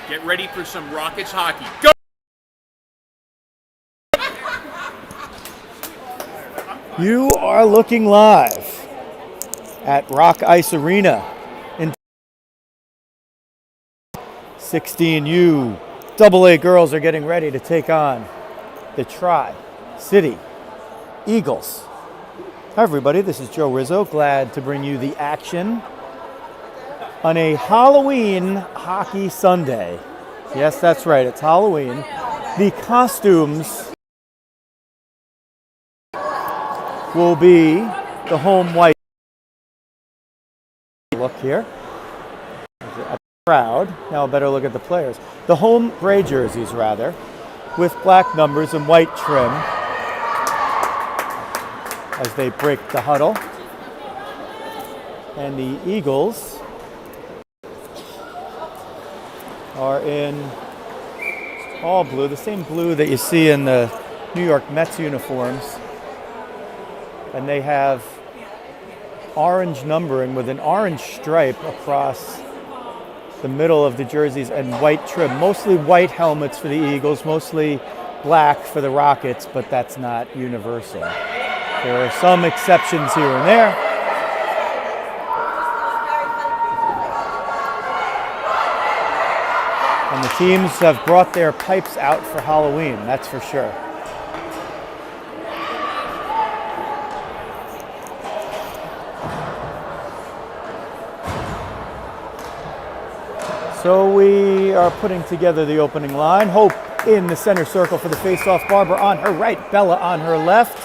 Get ready for some Rockets hockey. Go! You are looking live at Rock Ice Arena in 16U. AA girls are getting ready to take on the Tri-City Eagles. Hi everybody, this is Joe Rizzo. Glad to bring you the action on a Halloween hockey Sunday. Yes, that's right, it's Halloween. The costumes will be the home white look here. A crowd. Now a better look at the players. The home gray jerseys, rather, with black numbers and white trim as they break the huddle. And the Eagles are in all blue, the same blue that you see in the New York Mets uniforms. And they have orange numbering with an orange stripe across the middle of the jerseys and white trim. Mostly white helmets for the Eagles, mostly black for the Rockets, but that's not universal. There are some exceptions here and there. And the teams have brought their pipes out for Halloween, that's for sure. So we are putting together the opening line. Hope in the center circle for the face-off. Barbara on her right, Bella on her left.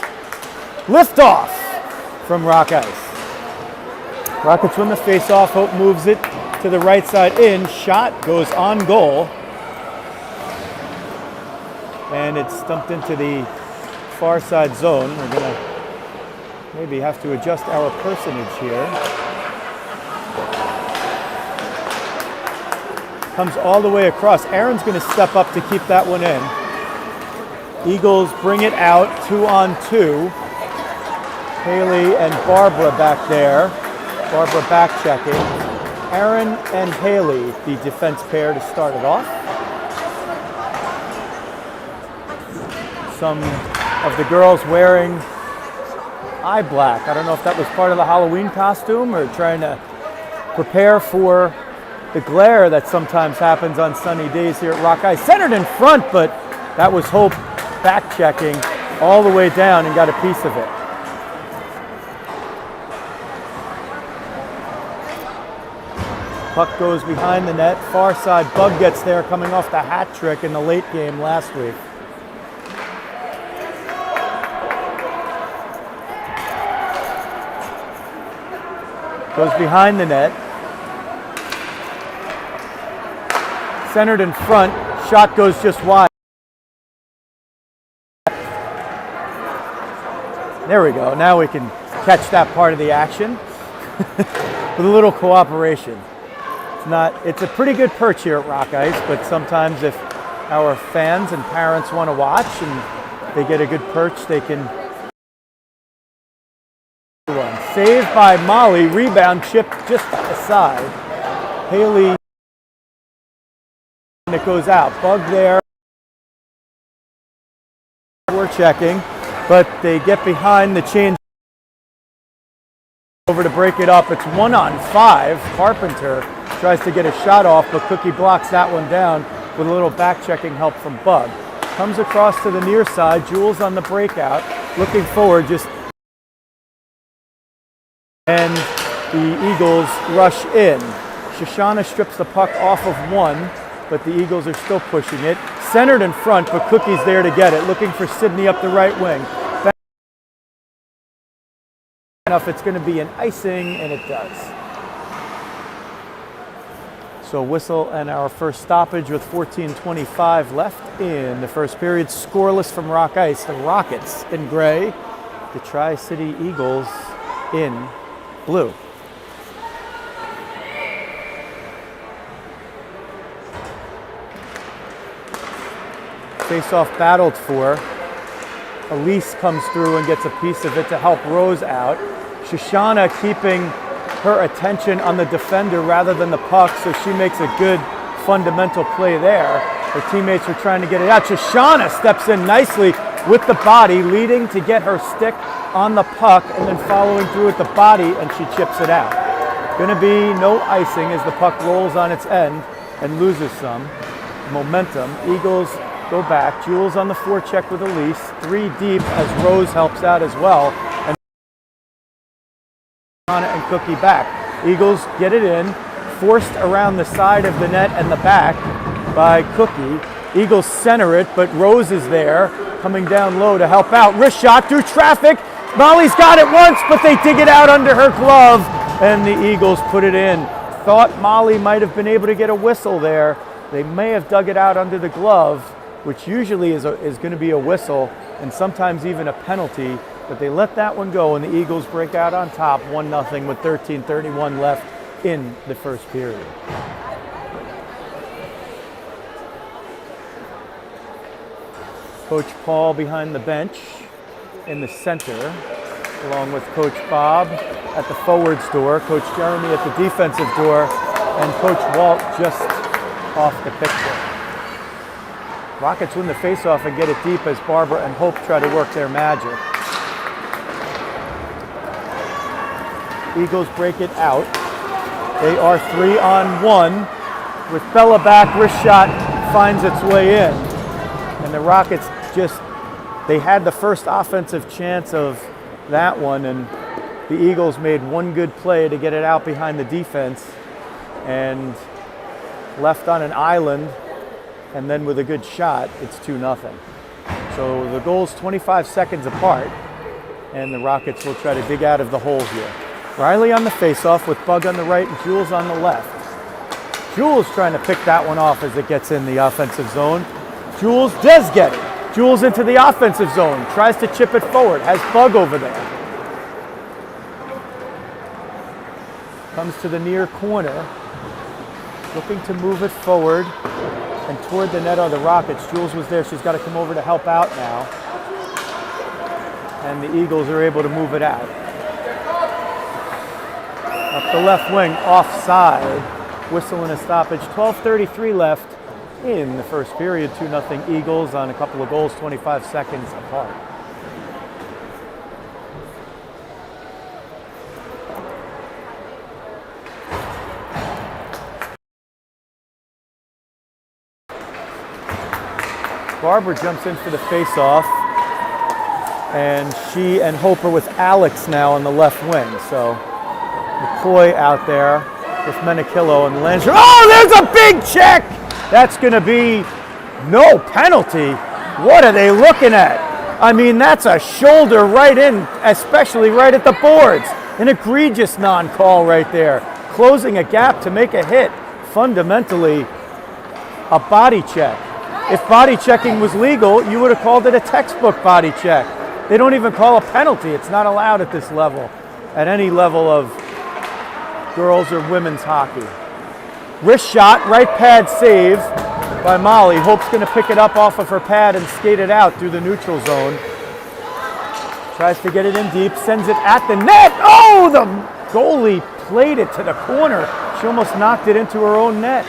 Lift-off from Rock Ice. Rockets win the face-off. Hope moves it to the right side in. Shot goes on goal. And it's dumped into the far side zone. We're going to maybe have to adjust our personage here. Comes all the way across. Aaron's going to step up to keep that one in. Eagles bring it out 2-on-2. Haley and Barbara back there. Barbara back checking. Aaron and Haley, the defense pair to start it off. Some of the girls wearing eye black. I don't know if that was part of the Halloween costume or trying to prepare for the glare that sometimes happens on sunny days here at Rock Ice. Centered in front, but that was Hope back checking all the way down and got a piece of it. Puck goes behind the net, far side. Bug gets there coming off the hat trick in the late game last week. Goes behind the net. Centered in front, shot goes just wide. There we go, now we can catch that part of the action with a little cooperation. It's a pretty good perch here at Rock Ice, but sometimes if our fans and parents want to watch and they get a good perch, they can. Saved by Molly, rebound chip just aside. Haley. It goes out. Bug there. We're checking, but they get behind the change over to break it up. It's 1-on-5. Carpenter tries to get a shot off, but Cookie blocks that one down with a little back checking help from Bug. Comes across to the near side. Jules on the breakout, looking forward, and the Eagles rush in. Shoshana strips the puck off of one, but the Eagles are still pushing it. Centered in front, but Cookie's there to get it. Looking for Sydney up the right wing. Enough, it's going to be an icing, and it does. So whistle and our first stoppage with 14:25 left in the first period. Scoreless from Rock Ice. The Rockets in gray. The Tri-City Eagles in blue. Face-off battled for. Elise comes through and gets a piece of it to help Rose out. Shoshana keeping her attention on the defender rather than the puck, so she makes a good fundamental play there. Her teammates were trying to get it out. Shoshana steps in nicely with the body, leading to get her stick on the puck and then following through with the body, and she chips it out. Going to be no icing as the puck rolls on its end and loses some momentum. Eagles go back. Jules on the forecheck with Elise. 3 deep as Rose helps out as well. And and Cookie back. Eagles get it in, forced around the side of the net and the back by Cookie. Eagles center it, but Rose is there, coming down low to help out. Wrist shot through traffic. Molly's got it once, but they dig it out under her glove, and the Eagles put it in. Thought Molly might have been able to get a whistle there. They may have dug it out under the glove, which usually is going to be a whistle and sometimes even a penalty, but they let that one go, and the Eagles break out on top 1-0 with 13:31 left in the first period. Coach Paul behind the bench in the center, along with Coach Bob at the forwards door, Coach Jeremy at the defensive door, and Coach Walt just off the picture. Rockets win the faceoff and get it deep as Barbara and Hope try to work their magic. Eagles break it out. They are 3-on-1 with Bella back. Wrist shot finds its way in. And the Rockets they had the first offensive chance of that one, and the Eagles made one good play to get it out behind the defense and left on an island, and then with a good shot, it's 2-0. So the goal's 25 seconds apart, and the Rockets will try to dig out of the hole here. Riley on the faceoff with Bug on the right and Jules on the left. Jules trying to pick that one off as it gets in the offensive zone. Jules does get it. Jules into the offensive zone, tries to chip it forward, has Bug over there. Comes to the near corner, looking to move it forward, and toward the net are the Rockets. Jules was there, she's got to come over to help out now. And the Eagles are able to move it out. Up the left wing, offside. Whistle and a stoppage, 12:33 left in the first period. 2-0 Eagles on a couple of goals, 25 seconds apart. Barbara jumps in for the face-off, and she and Hope are with Alex now on the left wing. So McCoy out there with Menachillo and Langer. Oh, there's a big check! That's going to be no penalty. What are they looking at? I mean, that's a shoulder right in, especially right at the boards. An egregious non-call right there. Closing a gap to make a hit. Fundamentally, a body check. If body checking was legal, you would have called it a textbook body check. They don't even call a penalty. It's not allowed at this level, at any level of girls or women's hockey. Wrist shot, right pad save by Molly. Hope's going to pick it up off of her pad and skate it out through the neutral zone. Tries to get it in deep, sends it at the net. Oh, the goalie played it to the corner. She almost knocked it into her own net.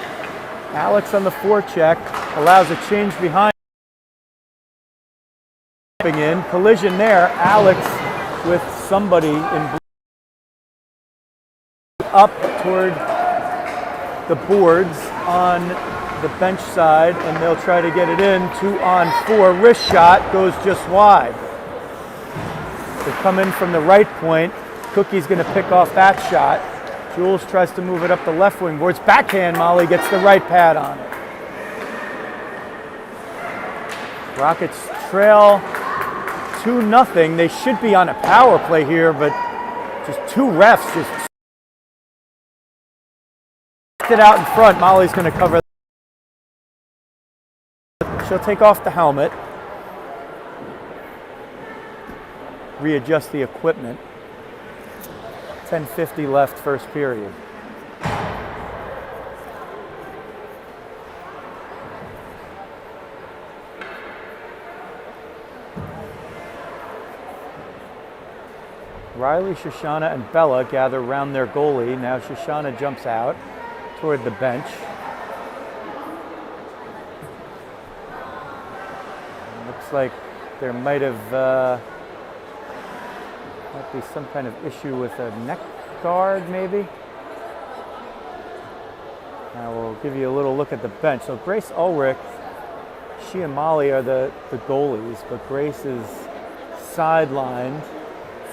Alex on the forecheck allows a change behind. In collision there, Alex with somebody in blue up toward the boards on the bench side, and they'll try to get it in. 2-on-4. Wrist shot goes just wide. They come in from the right point. Cookie's going to pick off that shot. Jules tries to move it up the left wing boards. Backhand, Molly gets the right pad on it. Rockets trail 2-0. They should be on a power play here, but just two refs just it out in front. Molly's going to cover. She'll take off the helmet, readjust the equipment. 10:50 left, first period. Riley, Shoshana, and Bella gather around their goalie. Now Shoshana jumps out toward the bench. looks like there might be some kind of issue with a neck guard, maybe. Now we'll give you a little look at the bench. So Grace Ulrich, she and Molly are the goalies, but Grace is sidelined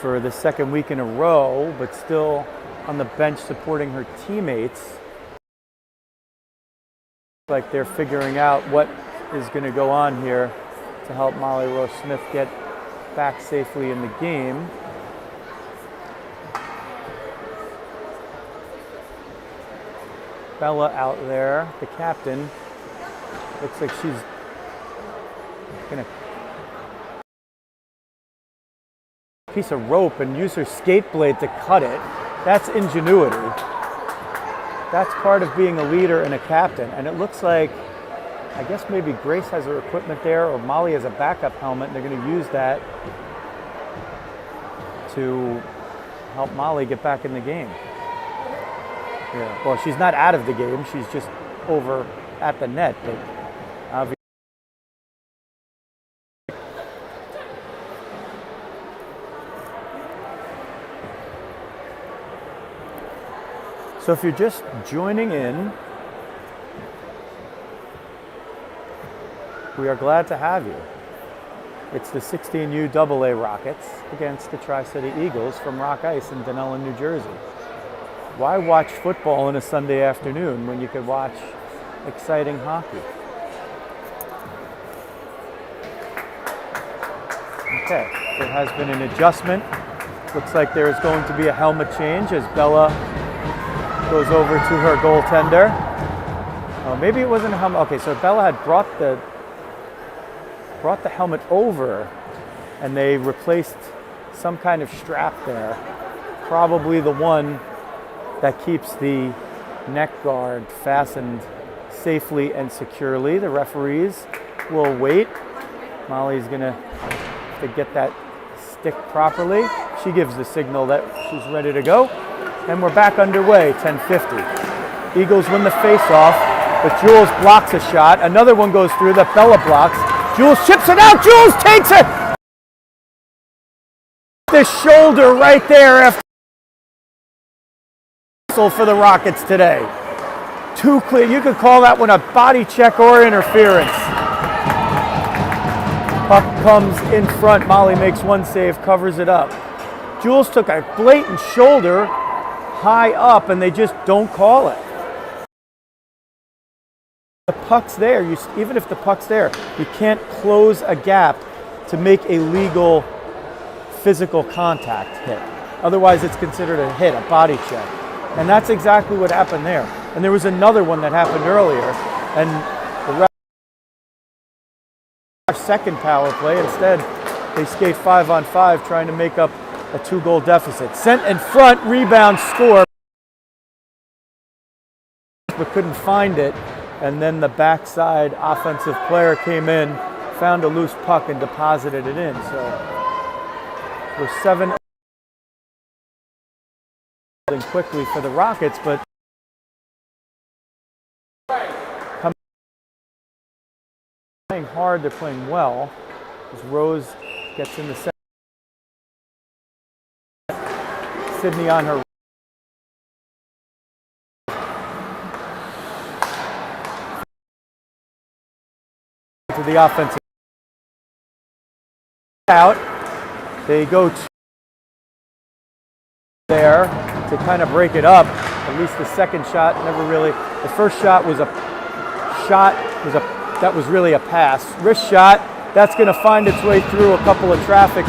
for the second week in a row, but still on the bench supporting her teammates. Like they're figuring out what is going to go on here to help Molly Rose Smith get back safely in the game. Bella out there, the captain, looks like she's going to piece of rope and use her skate blade to cut it. That's ingenuity. That's part of being a leader and a captain. And it looks like, I guess maybe Grace has her equipment there, or Molly has a backup helmet, and they're going to use that to help Molly get back in the game. Yeah. Well, she's not out of the game. She's just over at the net. But obviously, so if you're just joining in, we are glad to have you. It's the 16U AA Rockets against the Tri-City Eagles from Rock Ice in Dunellen, New Jersey. Why watch football on a Sunday afternoon when you could watch exciting hockey? Okay, there has been an adjustment. Looks like there is going to be a helmet change as Bella goes over to her goaltender. Oh, maybe it wasn't a helmet. Okay, so Bella had brought the helmet over and they replaced some kind of strap there. Probably the one that keeps the neck guard fastened safely and securely. The referees will wait. Molly's gonna get that stick properly. She gives the signal that she's ready to go. And we're back underway, 10:50. Eagles win the face-off, but Jules blocks a shot. Another one goes through that Bella blocks. Jules chips it out. Jules takes it. The shoulder right there after for the Rockets today. Too clear. You could call that one a body check or interference. Puck comes in front. Molly makes one save, covers it up. Jules took a blatant shoulder high up, and they just don't call it. The puck's there. Even if the puck's there, you can't close a gap to make a legal physical contact hit. Otherwise, it's considered a hit, a body check. And that's exactly what happened there. And there was another one that happened earlier, and the second power play, instead, they skate 5-on-5 trying to make up a 2-goal deficit. Sent in front, rebound, score, but couldn't find it. And then the backside offensive player came in, found a loose puck, and deposited it in. So we're 7 quickly for the Rockets, but playing hard, they're playing well. As Rose gets in the second. Sydney on her to the offensive out. They go there to kind of break it up. At least the second shot never really. The first shot was that was really a pass. Wrist shot. That's going to find its way through a couple of trafficked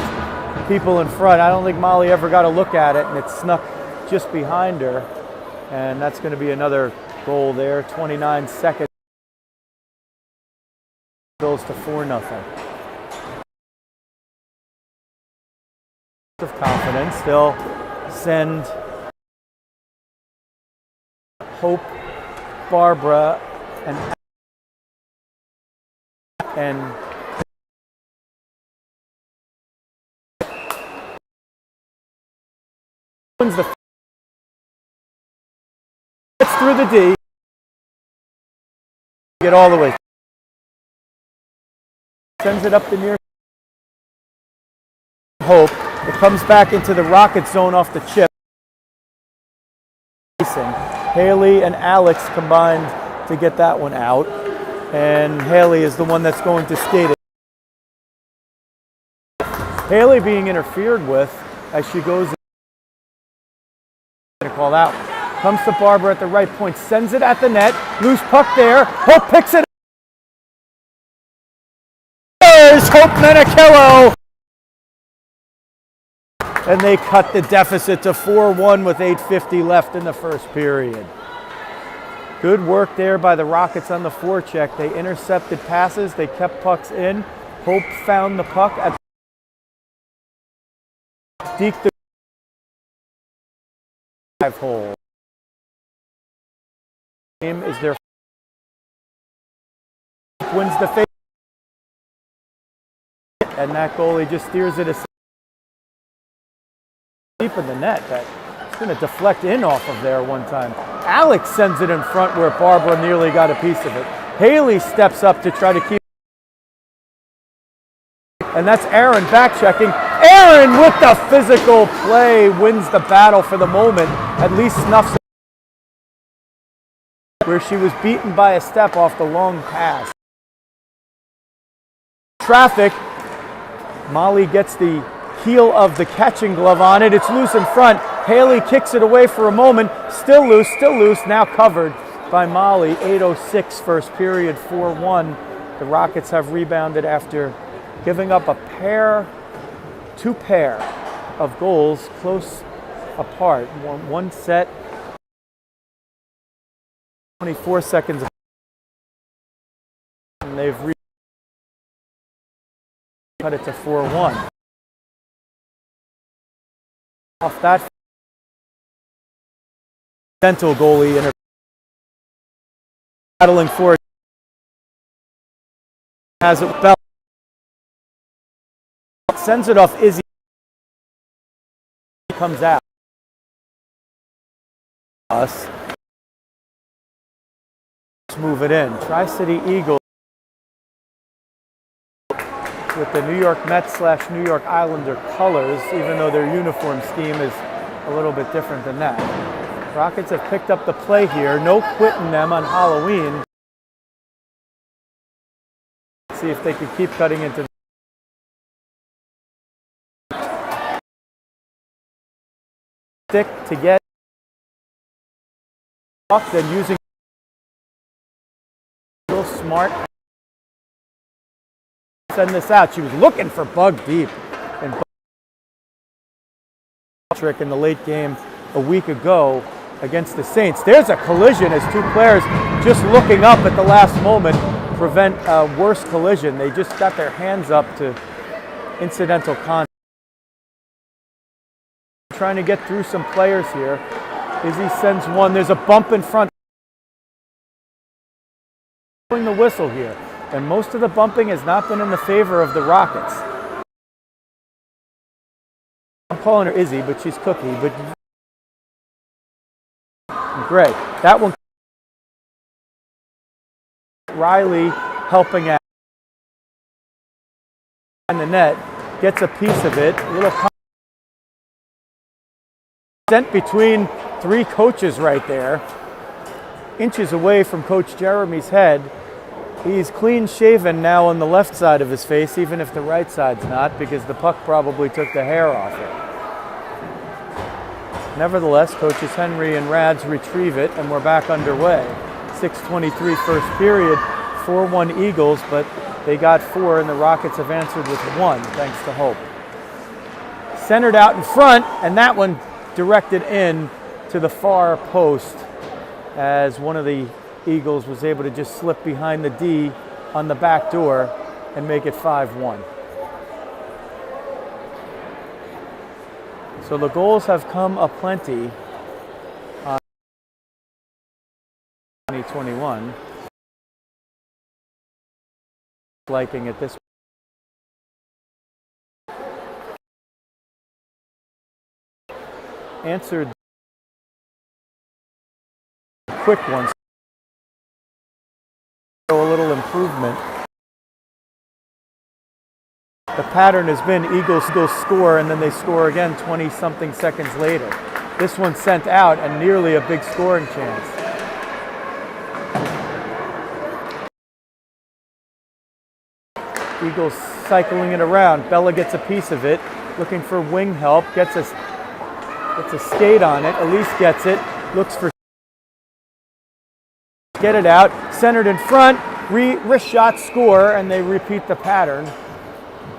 people in front. I don't think Molly ever got a look at it, and it snuck just behind her. And that's going to be another goal there. 29 seconds. Bills to 4-0. Of confidence, they'll send Hope, Barbara, and wins the gets through the D, get all the way. sends it up the near Hope. It comes back into the Rocket zone off the chip. Haley and Alex combined to get that one out. And Haley is the one that's going to skate it. Haley being interfered with as she goes in. Call out. Comes to Barber at the right point, sends it at the net. Loose puck there. Hope picks it up. There's Hope Menachillo. And they cut the deficit to 4-1 with 8:50 left in the first period. Good work there by the Rockets on the forecheck. They intercepted passes. They kept pucks in. Hope found the puck at Deke the 5 hole. Game is their wins the face, and that goalie just steers it aside. Deep in the net. That's going to deflect in off of there one time. Alex sends it in front where Barbara nearly got a piece of it. Haley steps up to try to keep, and that's Aaron back checking. Aaron with the physical play wins the battle for the moment, at least snuffs it where she was beaten by a step off the long pass. Traffic. Molly gets the heel of the catching glove on it. It's loose in front. Haley kicks it away for a moment. Still loose, now covered by Molly. 8:06 first period, 4-1. The Rockets have rebounded after giving up two pair of goals close apart. One set, 24 seconds, and they've cut it to 4-1. Off that dental goalie and battling for it, has it belt, sends it off. Izzy comes out. Us move it in. Tri-City Eagles with the New York Mets / New York Islander colors, even though their uniform scheme is a little bit different than that. Rockets have picked up the play here. No quitting them on Halloween. See if they can keep cutting into the stick to get up, then using real smart. Send this out. She was looking for Bug deep and trick in the late game a week ago against the Saints. There's a collision as two players just looking up at the last moment prevent a worse collision. They just got their hands up to incidental contact. Trying to get through some players here. Izzy sends one. There's a bump in front. Blowing the whistle here. And most of the bumping has not been in the favor of the Rockets. I'm calling her Izzy, but she's Cookie. But great. That one. Riley helping out. And the net gets a piece of it. A little sent between three coaches right there. Inches away from Coach Jeremy's head. He's clean shaven now on the left side of his face, even if the right side's not, because the puck probably took the hair off it. Nevertheless, coaches Henry and Rads retrieve it, and we're back underway. 6:23 first period, 4-1 Eagles, but they got 4, and the Rockets have answered with 1, thanks to Hope. Centered out in front, and that one directed in to the far post as one of the Eagles was able to just slip behind the D on the back door and make it 5-1. So the goals have come aplenty on 2021. Liking at this answered quick ones. A little improvement The pattern has been Eagles score and then they score again 20-something seconds later. This one sent out and nearly a big scoring chance. Eagles cycling it around. Bella gets a piece of it, looking for wing help, gets a skate on it. Elise gets it, looks for get it out, centered in front, wrist shot, score, and they repeat the pattern.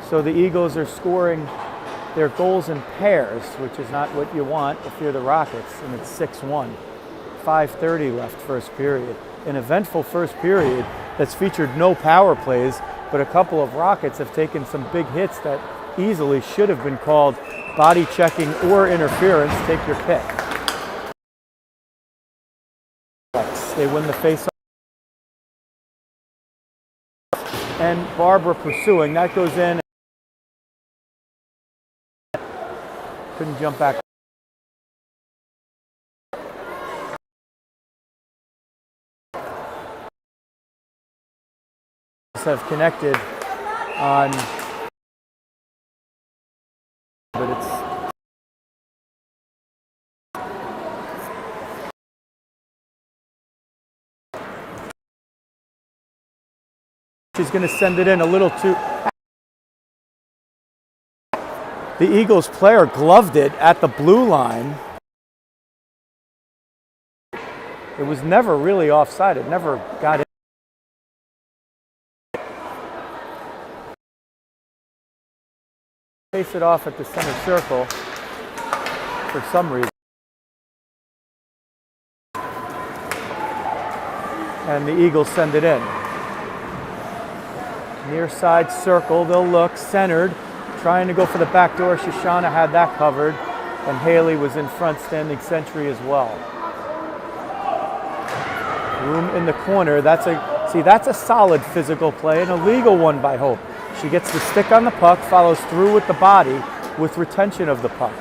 So the Eagles are scoring their goals in pairs, which is not what you want if you're the Rockets, and it's 6-1. 5:30 left first period. An eventful first period that's featured no power plays, but a couple of Rockets have taken some big hits that easily should have been called body checking or interference. Take your pick. They win the face-off. And Barbara pursuing. That goes in. Couldn't jump back. Have connected on, but it's she's going to send it in a little too. The Eagles player gloved it at the blue line. It was never really offside. It never got in. Face it off at the center circle for some reason. And the Eagles send it in. Near side circle, they'll look, centered, trying to go for the back door. Shoshana had that covered, and Haley was in front standing sentry as well. Room in the corner, that's a solid physical play, and a legal one by Hope. She gets the stick on the puck, follows through with the body with retention of the puck.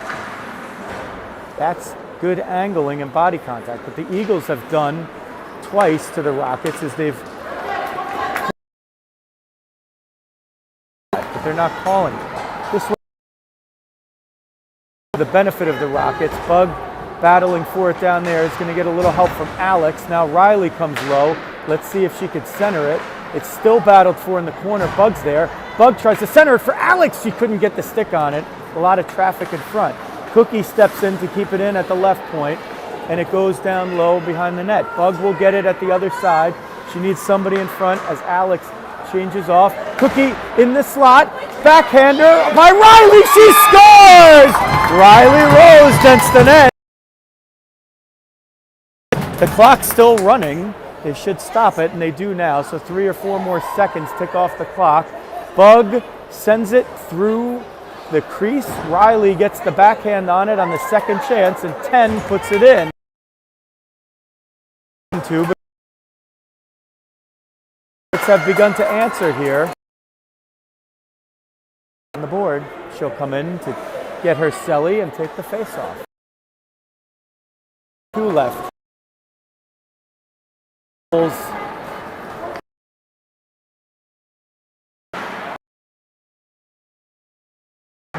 That's good angling and body contact. What the Eagles have done twice to the Rockets is they've, but they're not calling it. This was the benefit of the Rockets. Bug battling for it down there is going to get a little help from Alex. Now Riley comes low. Let's see if she could center it. It's still battled for in the corner. Bug's there. Bug tries to center it for Alex. She couldn't get the stick on it. A lot of traffic in front. Cookie steps in to keep it in at the left point, and it goes down low behind the net. Bug will get it at the other side. She needs somebody in front as Alex changes off. Cookie in the slot. Backhander by Riley. She scores! Riley Rose dents the net. The clock's still running. They should stop it, and they do now. So 3 or 4 more seconds tick off the clock. Bug sends it through the crease. Riley gets the backhand on it on the second chance, and 10 puts it in. But have begun to answer here. On the board, she'll come in to get her celly and take the face-off. 2 left.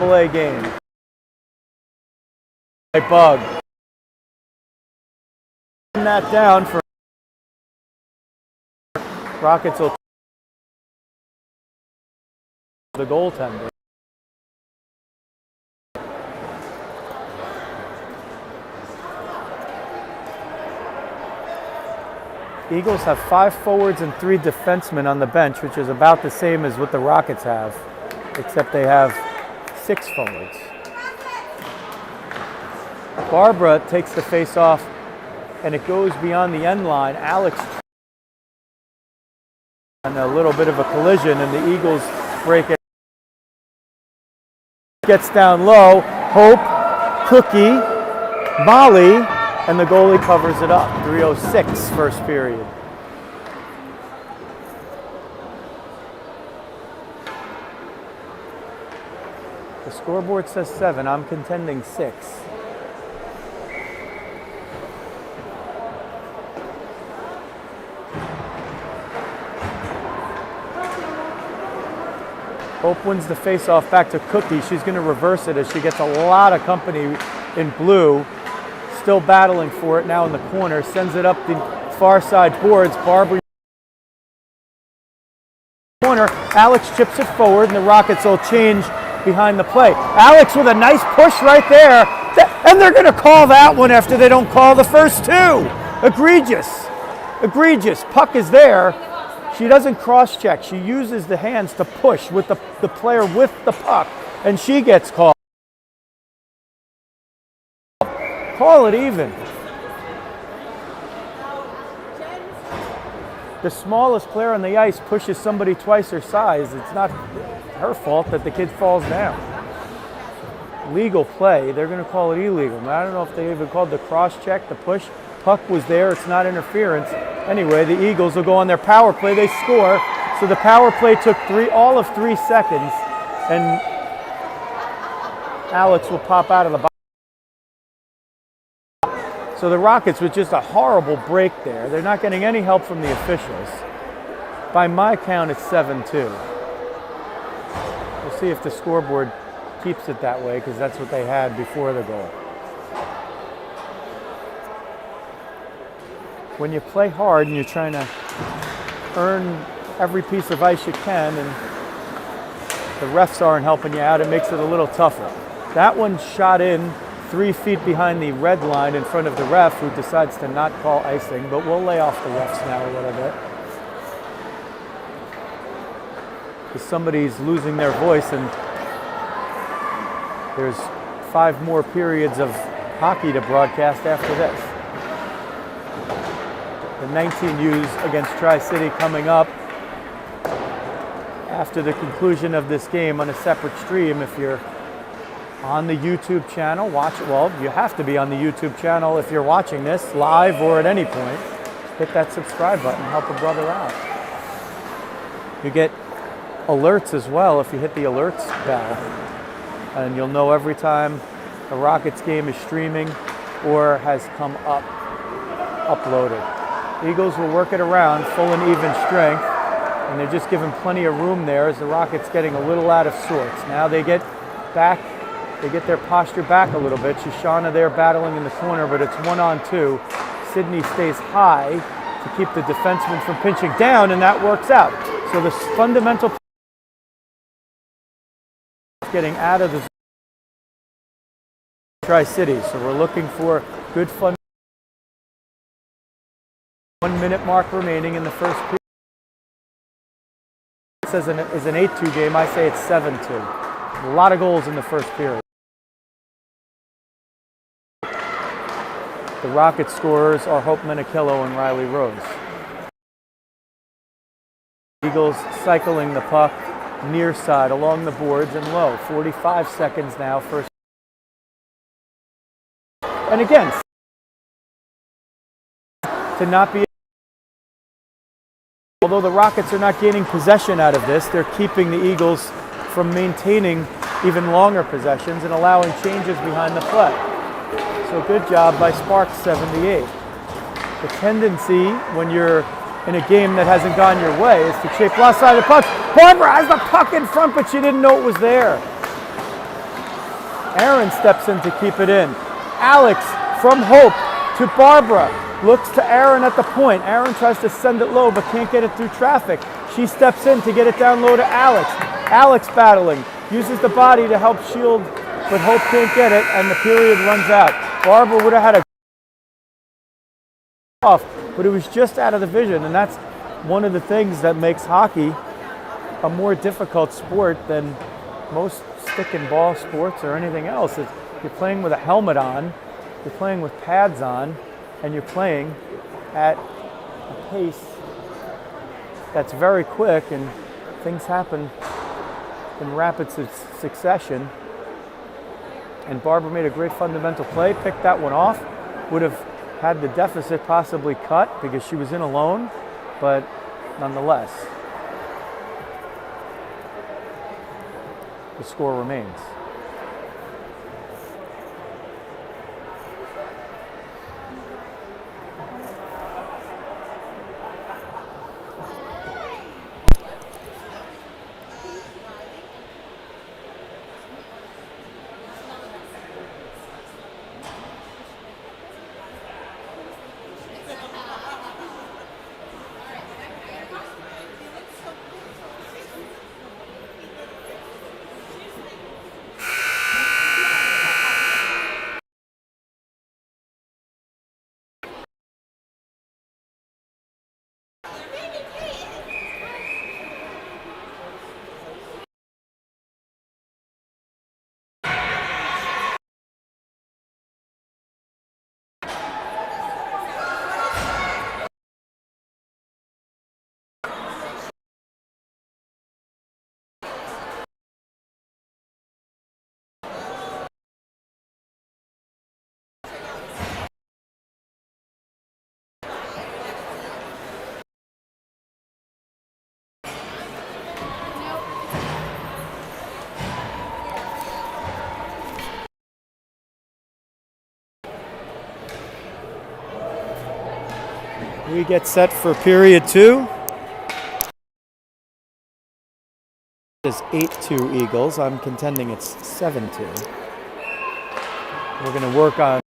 A game. Bug. Pin that down for Rockets will the goaltender. Eagles have 5 forwards and 3 defensemen on the bench, which is about the same as what the Rockets have, except they have 6 forwards. Barbara takes the face off, and it goes beyond the end line. Alex and a little bit of a collision, and the Eagles break it. Gets down low. Hope, Cookie, Molly, and the goalie covers it up. 3:06 first period. The scoreboard says 7. I'm contending 6. Hope wins the face-off back to Cookie. She's going to reverse it as she gets a lot of company in blue. Still battling for it now in the corner. Sends it up the far side boards. Barbara corner. Alex chips it forward, and the Rockets will change behind the play. Alex with a nice push right there. And they're going to call that one after they don't call the first two. Egregious. Egregious. Puck is there. She doesn't cross-check. She uses the hands to push with the player with the puck, and she gets called. Call it even. The smallest player on the ice pushes somebody twice her size. It's not her fault that the kid falls down. Legal play. They're going to call it illegal. Now, I don't know if they even called the cross-check, the push. Puck was there. It's not interference. Anyway, the Eagles will go on their power play. They score. So the power play took all of 3 seconds, and Alex will pop out of the box. So the Rockets with just a horrible break there. They're not getting any help from the officials. By my count, it's 7-2. We'll see if the scoreboard keeps it that way, because that's what they had before the goal. When you play hard and you're trying to earn every piece of ice you can, and the refs aren't helping you out, it makes it a little tougher. That one shot in 3 feet behind the red line in front of the ref, who decides to not call icing, but we'll lay off the refs now a little bit. Because somebody's losing their voice, and there's 5 more periods of hockey to broadcast after this. The 19U's against Tri-City coming up after the conclusion of this game on a separate stream. If you're on the YouTube channel, watch it. Well, you have to be on the YouTube channel if you're watching this live or at any point. Hit that subscribe button, help a brother out. You get alerts as well if you hit the alerts bell, and you'll know every time a Rockets game is streaming or has come up uploaded. Eagles will work it around, full and even strength, and they're just giving plenty of room there as the Rockets getting a little out of sorts. Now they get back, they get their posture back a little bit. Shoshana there battling in the corner, but it's 1-on-2. Sydney stays high to keep the defenseman from pinching down, and that works out. So the fundamental getting out of the Tri-City. So we're looking for good fun. 1 minute mark remaining in the first period. It says it's an 8-2 game. I say it's 7-2. A lot of goals in the first period. The Rocket scorers are Hope Menachillo and Riley Rose. Eagles cycling the puck near side along the boards and low. 45 seconds now. First. And again, to not be. Although the Rockets are not gaining possession out of this, they're keeping the Eagles from maintaining even longer possessions and allowing changes behind the play. So good job by Sparks 78. The tendency when you're in a game that hasn't gone your way is to chase left-sided pucks. Barbara has the puck in front, but she didn't know it was there. Aaron steps in to keep it in. Alex from Hope to Barbara. Looks to Aaron at the point. Aaron tries to send it low, but can't get it through traffic. She steps in to get it down low to Alex. Alex battling. Uses the body to help shield, but Hope can't get it, and the period runs out. Barbara would have had a off, but it was just out of the vision, and that's one of the things that makes hockey a more difficult sport than most stick and ball sports or anything else. You're playing with a helmet on, you're playing with pads on, and you're playing at a pace that's very quick, and things happen in rapid succession. And Barbara made a great fundamental play, picked that one off, would have had the deficit possibly cut because she was in alone, but nonetheless, the score remains. We get set for period 2. It's 8-2 Eagles. I'm contending it's 7-2. We're going to work on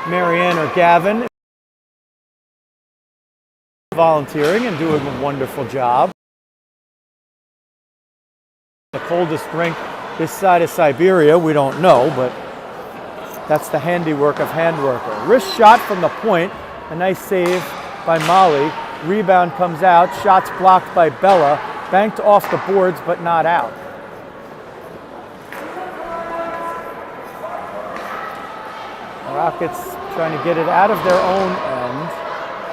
Marianne or Gavin volunteering and doing a wonderful job. The coldest drink this side of Siberia, we don't know, but that's the handiwork of handworker. Wrist shot from the point, a nice save by Molly. Rebound comes out, shots blocked by Bella, banked off the boards but not out. Rockets trying to get it out of their own end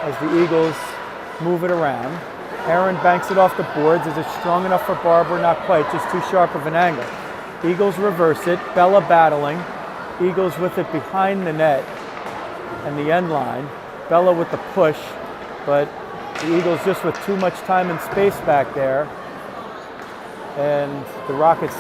as the Eagles move it around. Aaron banks it off the boards. Is it strong enough for Barber? Not quite, just too sharp of an angle. Eagles reverse it, Bella battling. Eagles with it behind the net and the end line. Bella with the push, but the Eagles just with too much time and space back there. And the Rockets,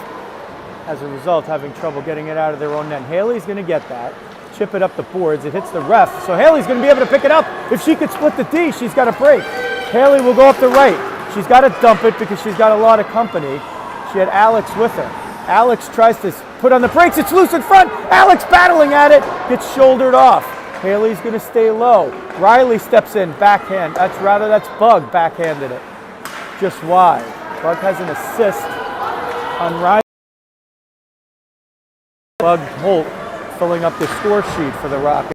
as a result, having trouble getting it out of their own net. Haley's going to get that. Chip it up the boards. It hits the ref. So Haley's going to be able to pick it up. If she could split the D, she's got a break. Haley will go up the right. She's got to dump it because she's got a lot of company. She had Alex with her. Alex tries to put on the brakes. It's loose in front. Alex battling at it. Gets shouldered off. Haley's going to stay low. Riley steps in. Backhand. That's Bug backhanded it. Just wide. Bug has an assist on Riley. Bug Holt filling up the score sheet for the Rockets.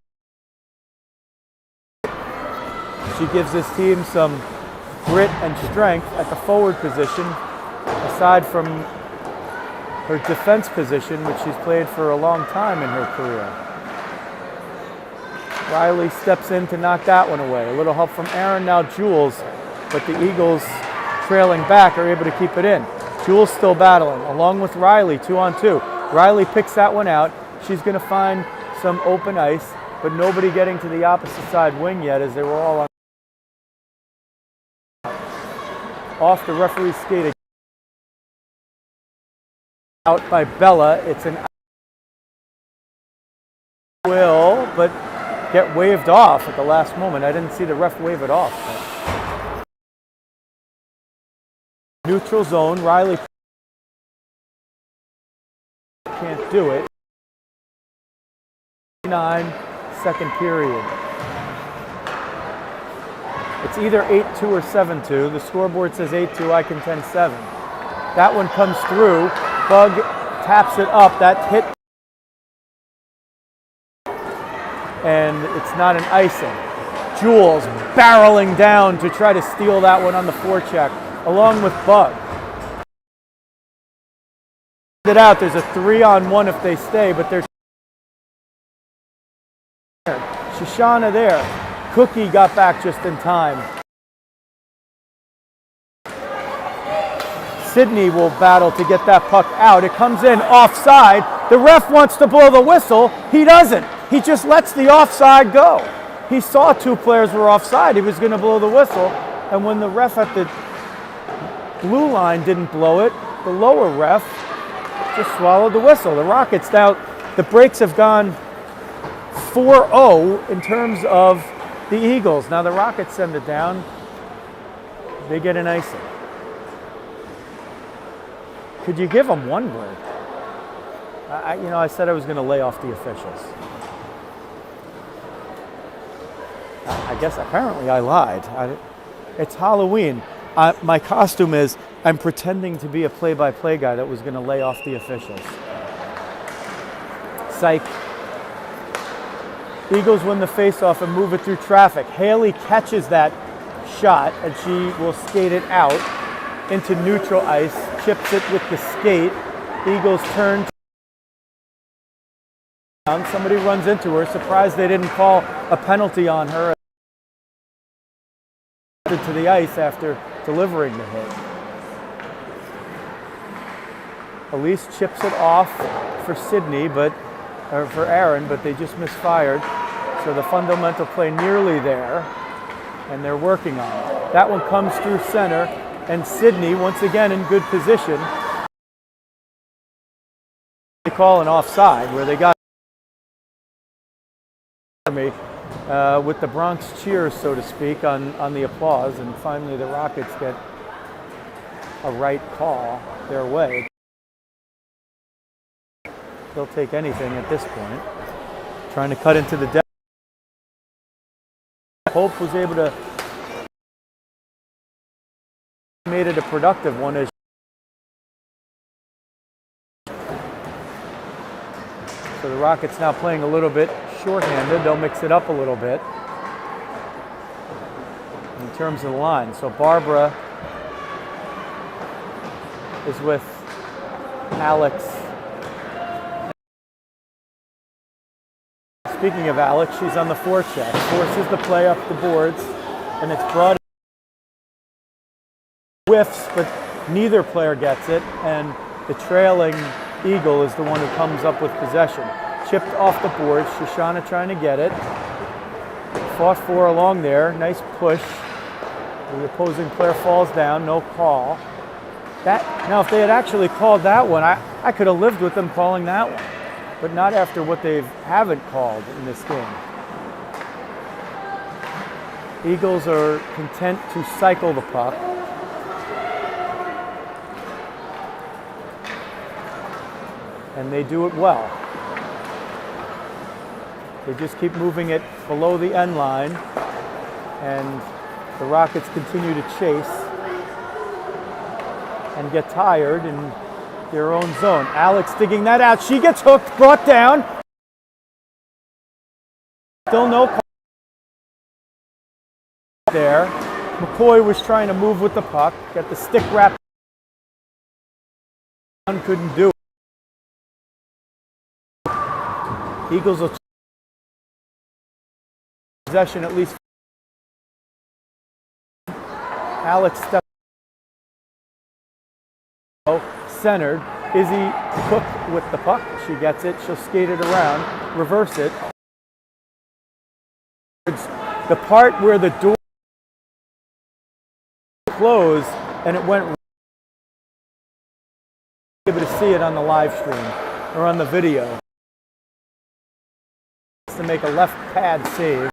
She gives this team some grit and strength at the forward position, aside from her defense position, which she's played for a long time in her career. Riley steps in to knock that one away. A little help from Aaron, now Jules, but the Eagles, trailing back, are able to keep it in. Jules still battling, along with Riley, 2-on-2. Riley picks that one out. She's going to find some open ice, but nobody getting to the opposite side wing yet as they were all on. Off the referee's skate. Out by Bella. It's an will, but get waved off at the last moment. I didn't see the ref wave it off. Neutral zone. Riley can't do it. 9-second period. It's either 8-2 or 7-2. The scoreboard says 8-2. I contend 7. That one comes through. Bug taps it up. That hit. And it's not an icing. Jules barreling down to try to steal that one on the forecheck, along with Bug. It out. There's a 3-on-1 if they stay, but there's Shoshana there. Cookie got back just in time. Sydney will battle to get that puck out. It comes in offside. The ref wants to blow the whistle. He doesn't. He just lets the offside go. He saw 2 players were offside. He was going to blow the whistle. And when the ref at the blue line didn't blow it, the lower ref just swallowed the whistle. The Rockets now, the breaks have gone 4-0 in terms of the Eagles. Now the Rockets send it down. They get an icing. Could you give them one break? I said I was going to lay off the officials. I guess apparently I lied. It's Halloween. My costume is I'm pretending to be a play-by-play guy that was going to lay off the officials. Psych. Eagles win the faceoff and move it through traffic. Haley catches that shot and she will skate it out into neutral ice, chips it with the skate. Eagles turn. Somebody runs into her. Surprised they didn't call a penalty on her. To the ice after delivering the hit. Elise chips it off for Sydney, or for Aaron, but they just misfired. So the fundamental play nearly there, and they're working on it. That one comes through center, and Sydney, once again in good position. They call an offside where they got me. with the Bronx cheers, so to speak, on the applause, and finally the Rockets get a right call their way. They'll take anything at this point. Trying to cut into the deck. Hope was able to made it a productive one as so the Rockets now playing a little bit shorthanded. They'll mix it up a little bit in terms of the line. So Barbara is with Alex. Speaking of Alex, she's on the forecheck. Forces the play up the boards, and it's brought whiffs, but neither player gets it, and the trailing Eagle is the one who comes up with possession. Chipped off the boards, Shoshana trying to get it. Fought for along there, nice push. The opposing player falls down, no call. Now if they had actually called that one, I could have lived with them calling that one. But not after what they haven't called in this game. Eagles are content to cycle the puck. And they do it well. They just keep moving it below the end line, and the Rockets continue to chase and get tired in their own zone. Alex digging that out. She gets hooked, brought down. Still no call there. McCoy was trying to move with the puck. Got the stick wrap. Couldn't do it. Eagles will possession at least. Alex steps centered. Izzy Cook with the puck. She gets it. She'll skate it around, reverse it. It's the part where the door closed and it went. Able to see it on the live stream or on the video. To make a left pad save.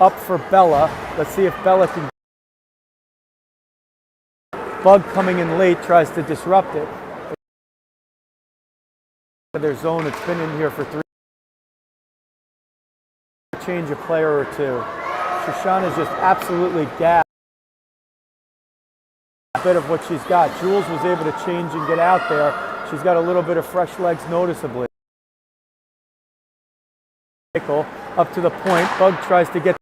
Up for Bella. Let's see if Bella can. Bug coming in late tries to disrupt it. Their zone, it's been in here for 3. Change a player or two. Shoshana's just absolutely gassed. A bit of what she's got. Jules was able to change and get out there. She's got a little bit of fresh legs noticeably. Up to the point. Bug tries to get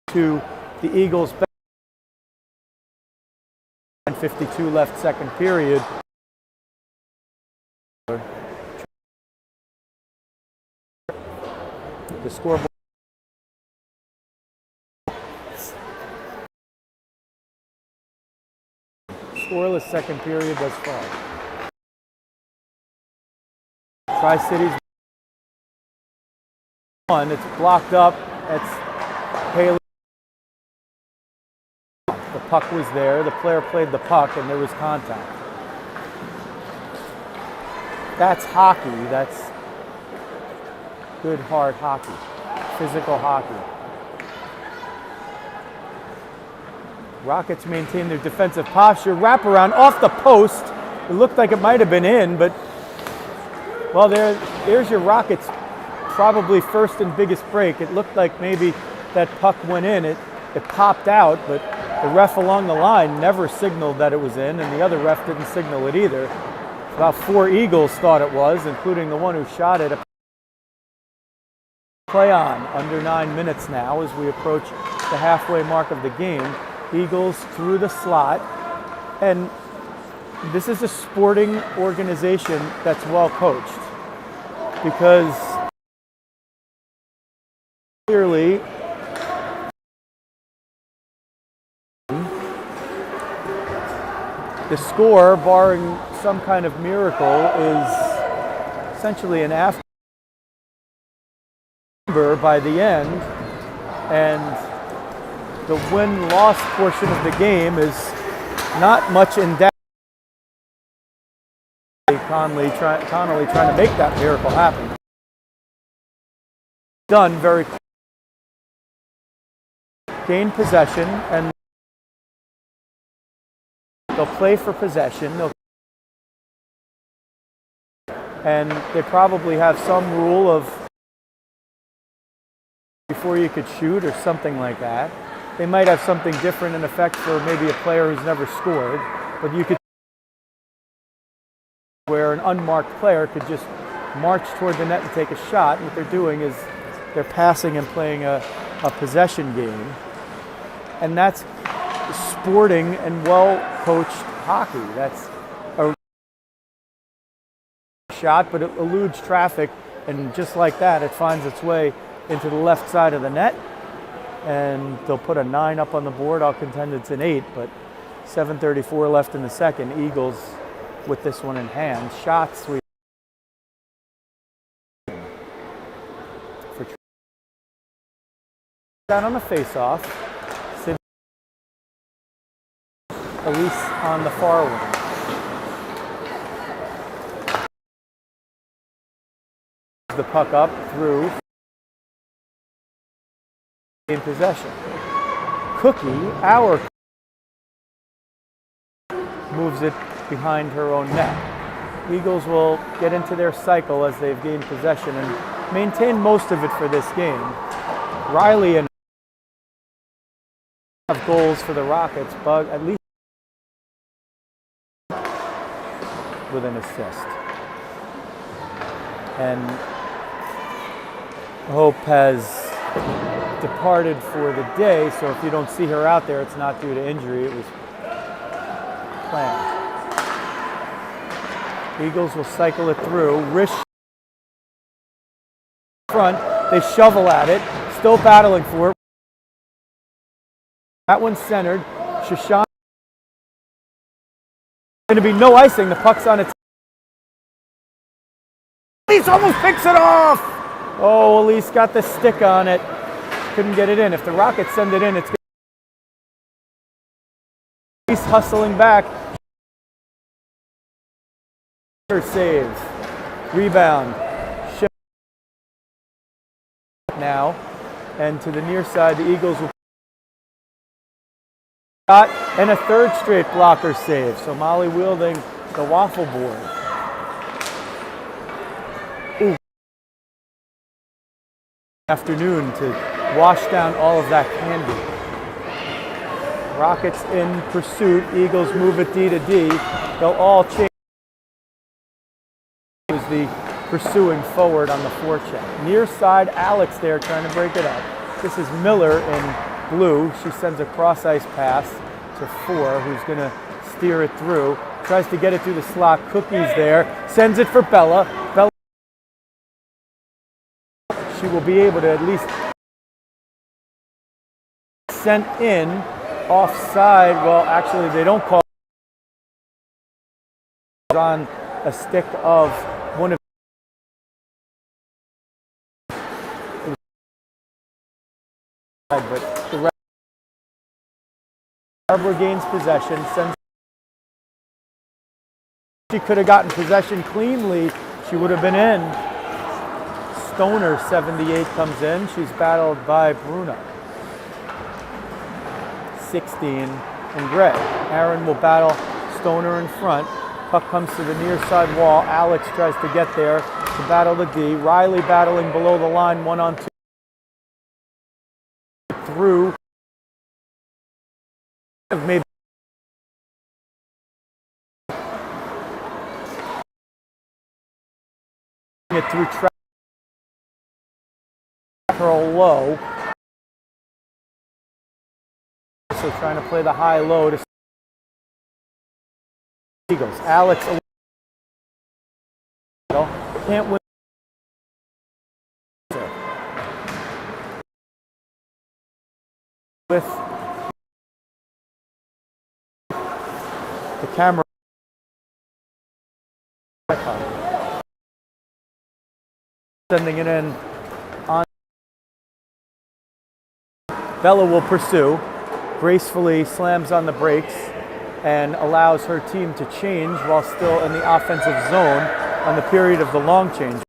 to the Eagles. 52 left second period. The scoreboard. Scoreless second period thus far. Tri-Cities one. It's blocked up. It's Haley. The puck was there. The player played the puck, and there was contact. That's hockey. That's good, hard hockey. Physical hockey. Rockets maintain their defensive posture. Wraparound off the post. It looked like it might have been in, but well, there's your Rockets' probably first and biggest break. It looked like maybe that puck went in. It popped out, but the ref along the line never signaled that it was in, and the other ref didn't signal it either. About 4 Eagles thought it was, including the one who shot it. Play on, under 9 minutes now as we approach the halfway mark of the game. Eagles through the slot, and this is a sporting organization that's well coached, because clearly the score, barring some kind of miracle, is essentially an after by the end, and the win-loss portion of the game is not much in depth. Connolly trying to make that miracle happen. Done very quickly. Gain possession, and they'll play for possession. And they probably have some rule of before you could shoot or something like that. They might have something different in effect for maybe a player who's never scored, but you could where an unmarked player could just march toward the net and take a shot. What they're doing is they're passing and playing a possession game. And that's sporting and well-coached hockey. That's a shot, but it eludes traffic, and just like that, it finds its way into the left side of the net, and they'll put a 9 up on the board. I'll contend it's an 8, but 7:34 left in the second. Eagles with this one in hand. Shots we for down on the face-off. Elise on the far wing. The puck up through in possession. Cookie, our moves it behind her own net. Eagles will get into their cycle as they've gained possession and maintain most of it for this game. Riley and have goals for the Rockets, but at least with an assist. And Hope has departed for the day, so if you don't see her out there, it's not due to injury, it was planned. Eagles will cycle it through. Rish front, they shovel at it, still battling for it. That one's centered. Shashan. Going to be no icing. The puck's on its. Elise almost picks it off. Oh, Elise got the stick on it. Couldn't get it in. If the Rockets send it in, it's. Elise hustling back. Her saves. Rebound. Shift now, and to the near side, the Eagles will. And a third straight blocker save. So Molly wielding the waffle board. Ooh. Afternoon to wash down all of that candy. Rockets in pursuit. Eagles move it D to D. They'll all change. Is the pursuing forward on the forecheck. Near side, Alex there trying to break it up. This is Miller in blue. She sends a cross ice pass to 4, who's going to steer it through. Tries to get it through the slot. Cookie's there. Sends it for Bella. Bella. She will be able to at least sent in offside. Well, actually, they don't call it on a stick of one of. But the Arbor gains possession. She could have gotten possession cleanly. She would have been in. Stoner, 78, comes in. She's battled by Bruno. 16 in gray. Aaron will battle Stoner in front. Puck comes to the near side wall. Alex tries to get there to battle the D. Riley battling below the line, 1-on-2. Through. Maybe it through track low. So trying to play the high low to Eagles. Alex can't win. With the camera sending it in on. Bella will pursue, gracefully slams on the brakes, and allows her team to change while still in the offensive zone on the period of the long change.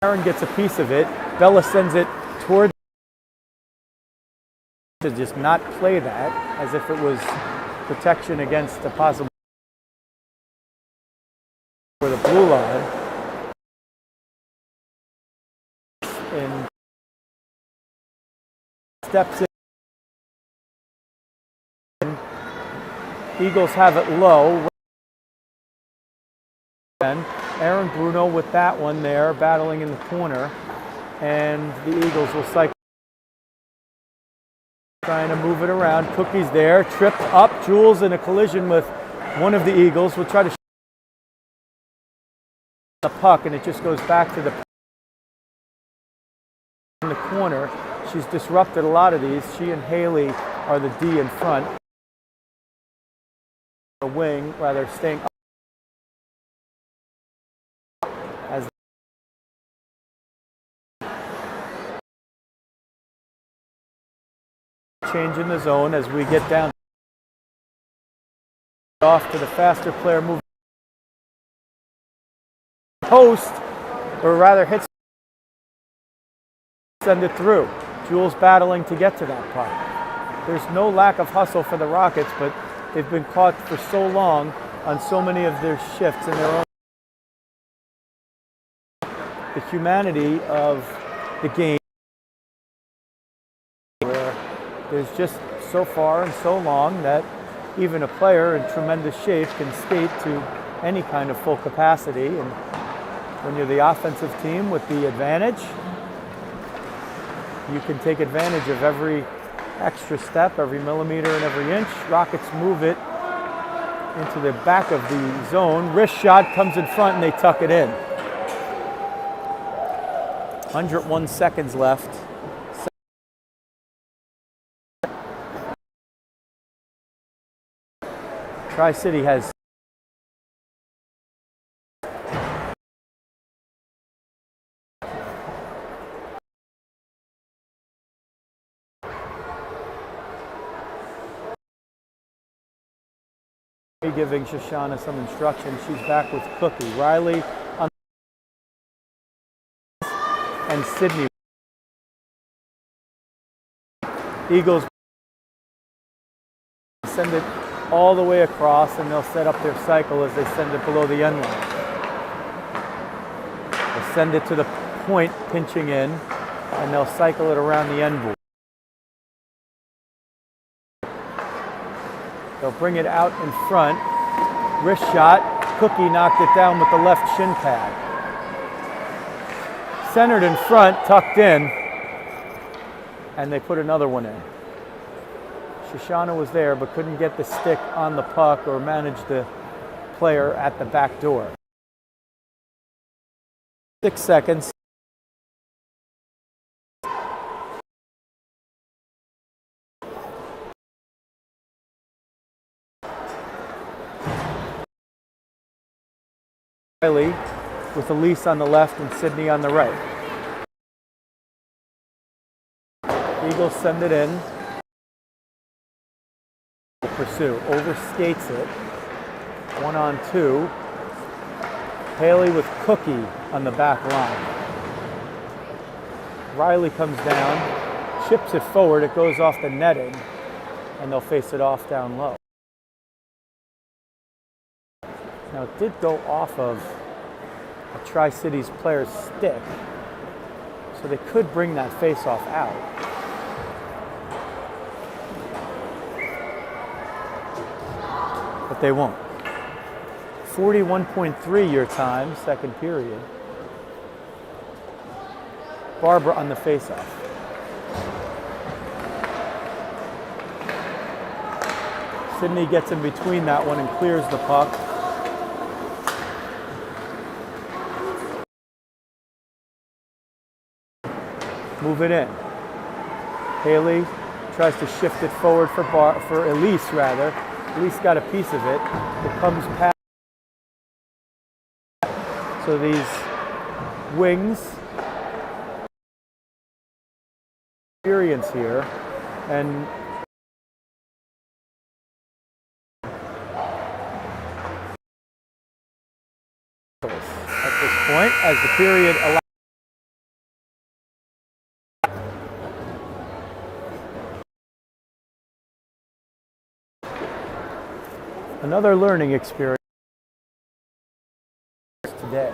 Aaron gets a piece of it. Bella sends it toward to just not play that as if it was protection against a possible for the blue line. And steps in. Eagles have it low. Aaron Bruno with that one there, battling in the corner. And the Eagles will cycle. Trying to move it around. Cookie's there, tripped up. Jules in a collision with one of the Eagles. Will try to the puck, and it just goes back to the in the corner. She's disrupted a lot of these. She and Haley are the D in front. The wing, rather, staying up as change in the zone as we get down off to the faster player moving post, or rather hits, send it through. Jules battling to get to that puck. There's no lack of hustle for the Rockets, but they've been caught for so long on so many of their shifts in their own. The humanity of the game, where there's just so far and so long that even a player in tremendous shape can skate to any kind of full capacity. And when you're the offensive team with the advantage, you can take advantage of every extra step, every millimeter and every inch. Rockets move it into the back of the zone. Wrist shot comes in front and they tuck it in. 101 seconds left. Tri-City has giving Shoshana some instruction. She's back with Cookie. Riley on and Sydney. Eagles send it all the way across, and they'll set up their cycle as they send it below the end line. They'll send it to the point, pinching in, and they'll cycle it around the end board. They'll bring it out in front. Wrist shot. Cookie knocked it down with the left shin pad. Centered in front, tucked in, and they put another one in. Shoshana was there but couldn't get the stick on the puck or manage the player at the back door. 6 seconds. Riley with Elise on the left and Sydney on the right. Eagles send it in. Pursue, overskates it. 1-on-2. Haley with Cookie on the back line. Riley comes down, chips it forward, it goes off the netting, and they'll face it off down low. Now it did go off of a Tri-Cities player's stick, so they could bring that face-off out. But they won't. 41.3 your time, second period. Barbara on the face-off. Sydney gets in between that one and clears the puck. Move it in. Haley tries to shift it forward for Elise, rather. Elise got a piece of it. It comes past. So these wings experience here, and as the period allows. Another learning experience today.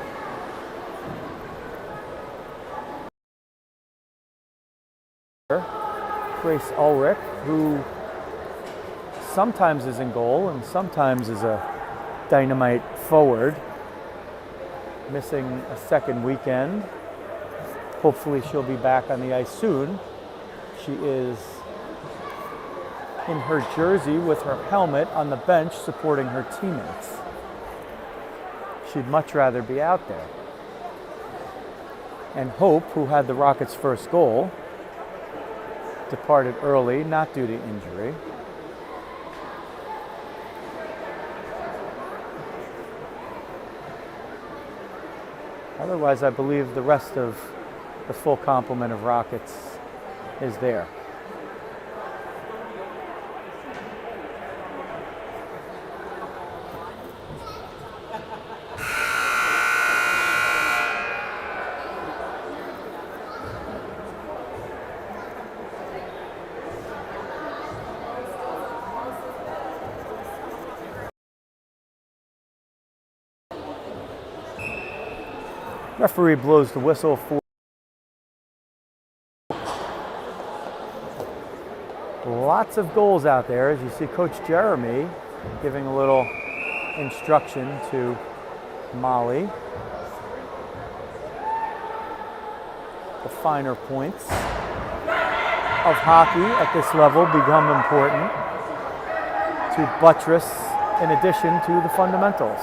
Grace Ulrich, who sometimes is in goal and sometimes is a dynamite forward, missing a second weekend. Hopefully she'll be back on the ice soon. She is in her jersey with her helmet on the bench supporting her teammates. She'd much rather be out there. And Hope, who had the Rockets' first goal, departed early, not due to injury. Otherwise, I believe the rest of the full complement of Rockets is there. Referee blows the whistle for lots of goals out there. As you see Coach Jeremy giving a little instruction to Molly. The finer points of hockey at this level become important to buttress in addition to the fundamentals.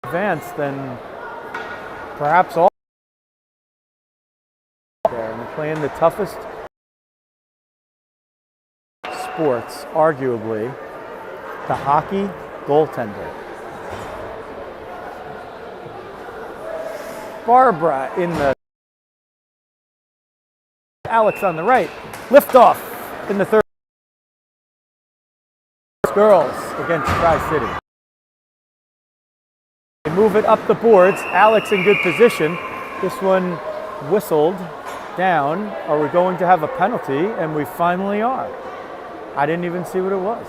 Advance than perhaps all there, and they're playing the toughest sports, arguably, the hockey goaltender. Barbara in the Alex on the right, liftoff in the third. Girls against Tri-City. They move it up the boards. Alex in good position. This one whistled down. Are we going to have a penalty? And we finally are. I didn't even see what it was.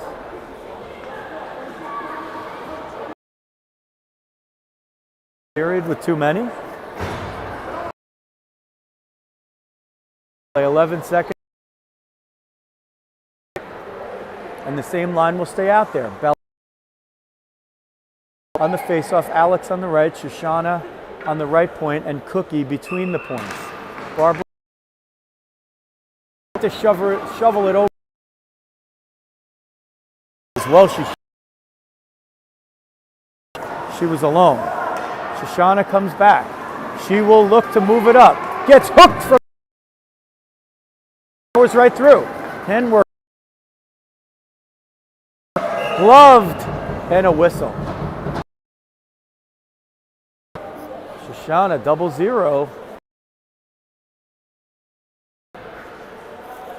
Period with too many. Play 11 seconds. And the same line will stay out there. Bell on the face-off, Alex on the right, Shoshana on the right point, and Cookie between the points. Barbara to shovel it over as well. She was alone. Shoshana comes back. She will look to move it up. Gets hooked from goes right through. And we're gloved and a whistle. Shoshana 0-0.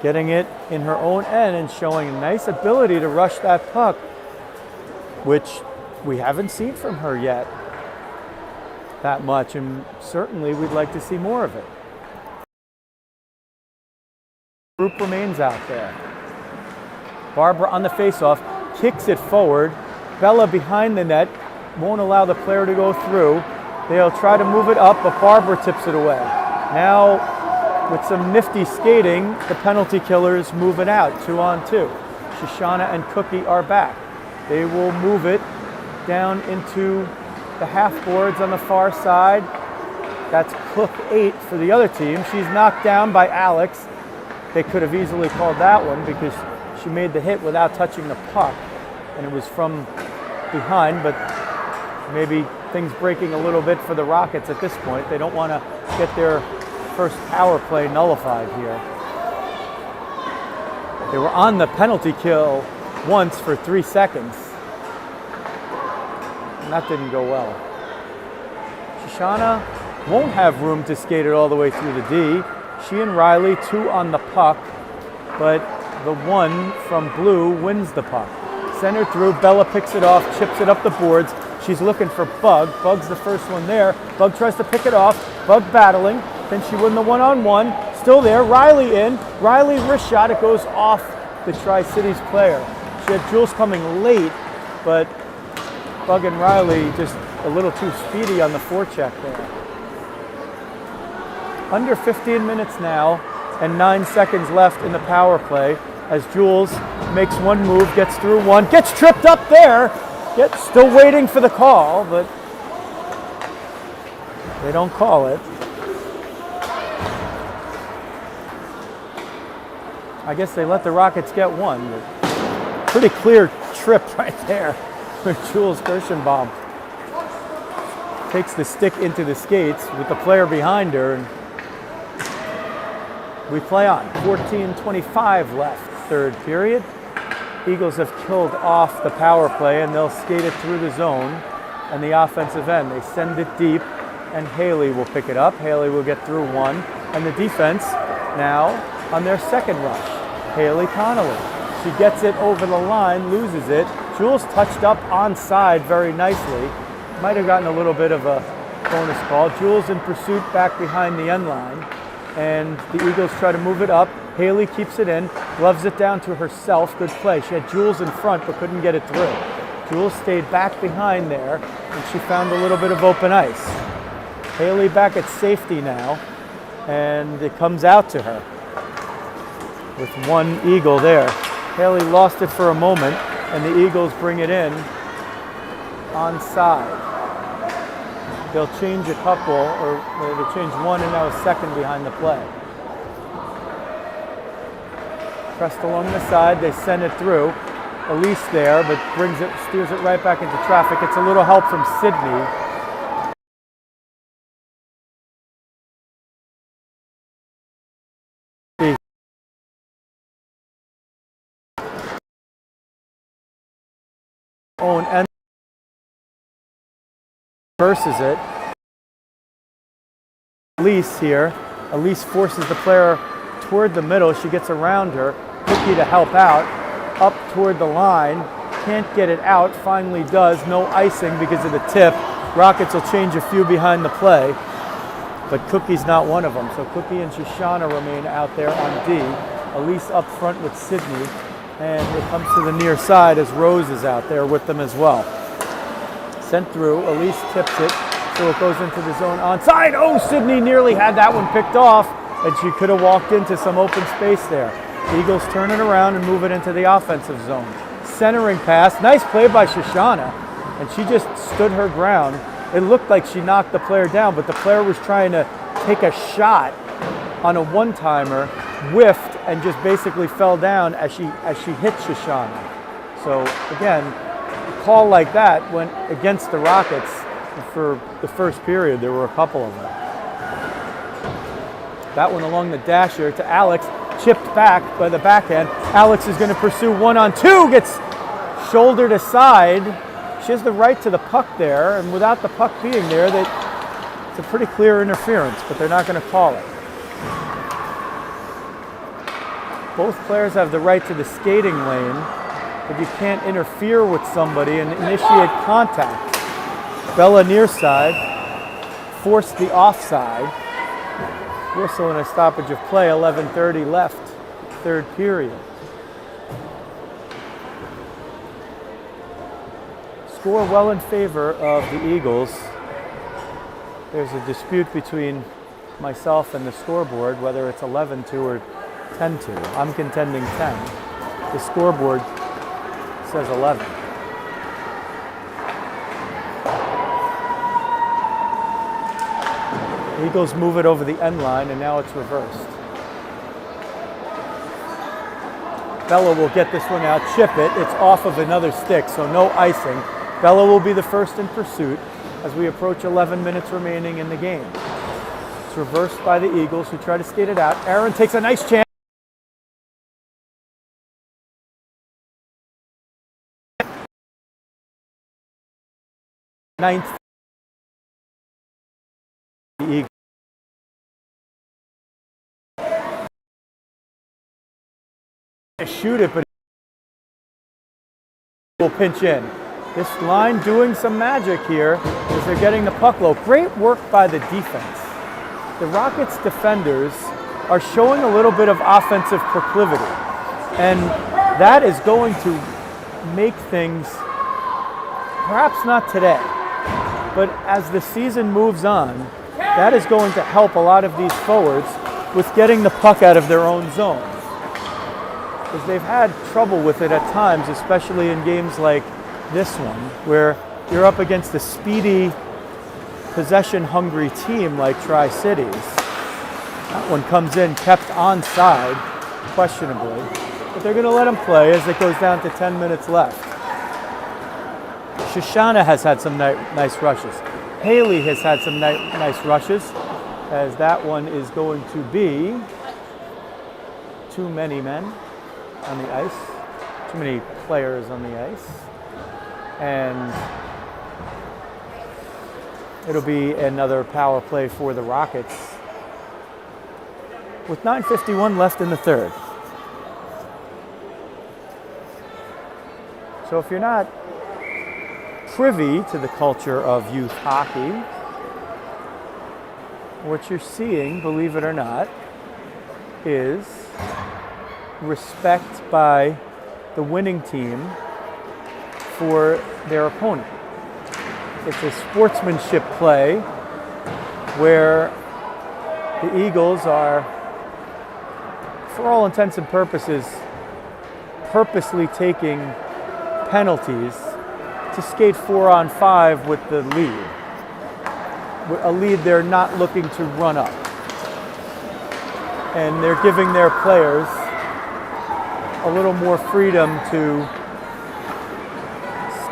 Getting it in her own end and showing a nice ability to rush that puck, which we haven't seen from her yet that much, and certainly we'd like to see more of it. Group remains out there. Barbara on the face-off, kicks it forward. Bella behind the net, won't allow the player to go through. They'll try to move it up, but Barbara tips it away. Now, with some nifty skating, the penalty killers move it out, 2-on-2. Shoshana and Cookie are back. They will move it down into the half boards on the far side. That's Cook 8 for the other team. She's knocked down by Alex. They could have easily called that one because she made the hit without touching the puck, and it was from behind, but maybe things breaking a little bit for the Rockets at this point. They don't want to get their first power play nullified here. They were on the penalty kill once for 3 seconds, and that didn't go well. Shoshana won't have room to skate it all the way through the D. She and Riley, 2 on the puck, but the 1 from blue wins the puck. Center through, Bella picks it off, chips it up the boards. She's looking for Bug. Bug's the first one there. Bug tries to pick it off. Bug battling. Can she win the one-on-one? Still there. Riley in. Riley wrist shot. It goes off the Tri-Cities player. She had Jules coming late, but Bug and Riley just a little too speedy on the forecheck there. Under 15 minutes now and 9 seconds left in the power play as Jules makes one move, gets through one, gets tripped up there. Still waiting for the call, but they don't call it. I guess they let the Rockets get one. But pretty clear trip right there where Jules Kirschenbaum takes the stick into the skates with the player behind her. And we play on. 14:25 left, third period. Eagles have killed off the power play and they'll skate it through the zone and the offensive end. They send it deep and Haley will pick it up. Haley will get through one and the defense now on their second rush. Haley Connolly. She gets it over the line, loses it. Jules touched up onside very nicely. Might have gotten a little bit of a bonus call. Jules in pursuit back behind the end line and the Eagles try to move it up. Haley keeps it in, gloves it down to herself. Good play. She had Jules in front but couldn't get it through. Jules stayed back behind there and she found a little bit of open ice. Haley back at safety now and it comes out to her with one Eagle there. Haley lost it for a moment and the Eagles bring it in onside. They'll change a couple, or they'll change one and now a second behind the play. Pressed along the side, they send it through. Elise there, but steers it right back into traffic. It's a little help from Sydney. Own end versus it. Elise here. Elise forces the player toward the middle. She gets around her. Cookie to help out. Up toward the line. Can't get it out. Finally does. No icing because of the tip. Rockets will change a few behind the play. But Cookie's not one of them. So Cookie and Shoshana remain out there on D. Elise up front with Sydney. And it comes to the near side as Rose is out there with them as well. Sent through. Elise tips it. So it goes into the zone onside. Oh, Sydney nearly had that one picked off. And she could have walked into some open space there. Eagles turn it around and move it into the offensive zone. Centering pass. Nice play by Shoshana. And she just stood her ground. It looked like she knocked the player down, but the player was trying to take a shot on a one-timer, whiffed, and just basically fell down as she hit Shoshana. So again, a call like that went against the Rockets for the first period. There were a couple of them. That one along the dasher to Alex, chipped back by the backhand. Alex is going to pursue 1-on-2, gets shouldered aside. She has the right to the puck there, and without the puck being there, it's a pretty clear interference, but they're not going to call it. Both players have the right to the skating lane, but you can't interfere with somebody and initiate contact. Bella near side, forced the offside. Whistle and a stoppage of play, 11:30 left, third period. Score well in favor of the Eagles. There's a dispute between myself and the scoreboard, whether it's 11-2 or 10-2. I'm contending 10. The scoreboard says 11. Eagles move it over the end line, and now it's reversed. Bella will get this one out, chip it. It's off of another stick, so no icing. Bella will be the first in pursuit as we approach 11 minutes remaining in the game. It's reversed by the Eagles, who try to skate it out. Aaron takes a nice chance. Ninth. The shoot it, but will pinch in. This line doing some magic here as they're getting the puck low. Great work by the defense. The Rockets defenders are showing a little bit of offensive proclivity, and that is going to make things, perhaps not today, but as the season moves on, that is going to help a lot of these forwards with getting the puck out of their own zone. Because they've had trouble with it at times, especially in games like this one, where you're up against a speedy, possession-hungry team like Tri-Cities. That one comes in, kept onside, questionably. But they're going to let him play as it goes down to 10 minutes left. Shoshana has had some nice rushes. Haley has had some nice rushes, as that one is going to be too many men on the ice, too many players on the ice, and it'll be another power play for the Rockets with 9:51 left in the third. So if you're not privy to the culture of youth hockey, what you're seeing, believe it or not, is respect by the winning team for their opponent. It's a sportsmanship play where the Eagles are, for all intents and purposes, purposely taking penalties to skate 4-on-5 with the lead. A lead they're not looking to run up. And they're giving their players a little more freedom to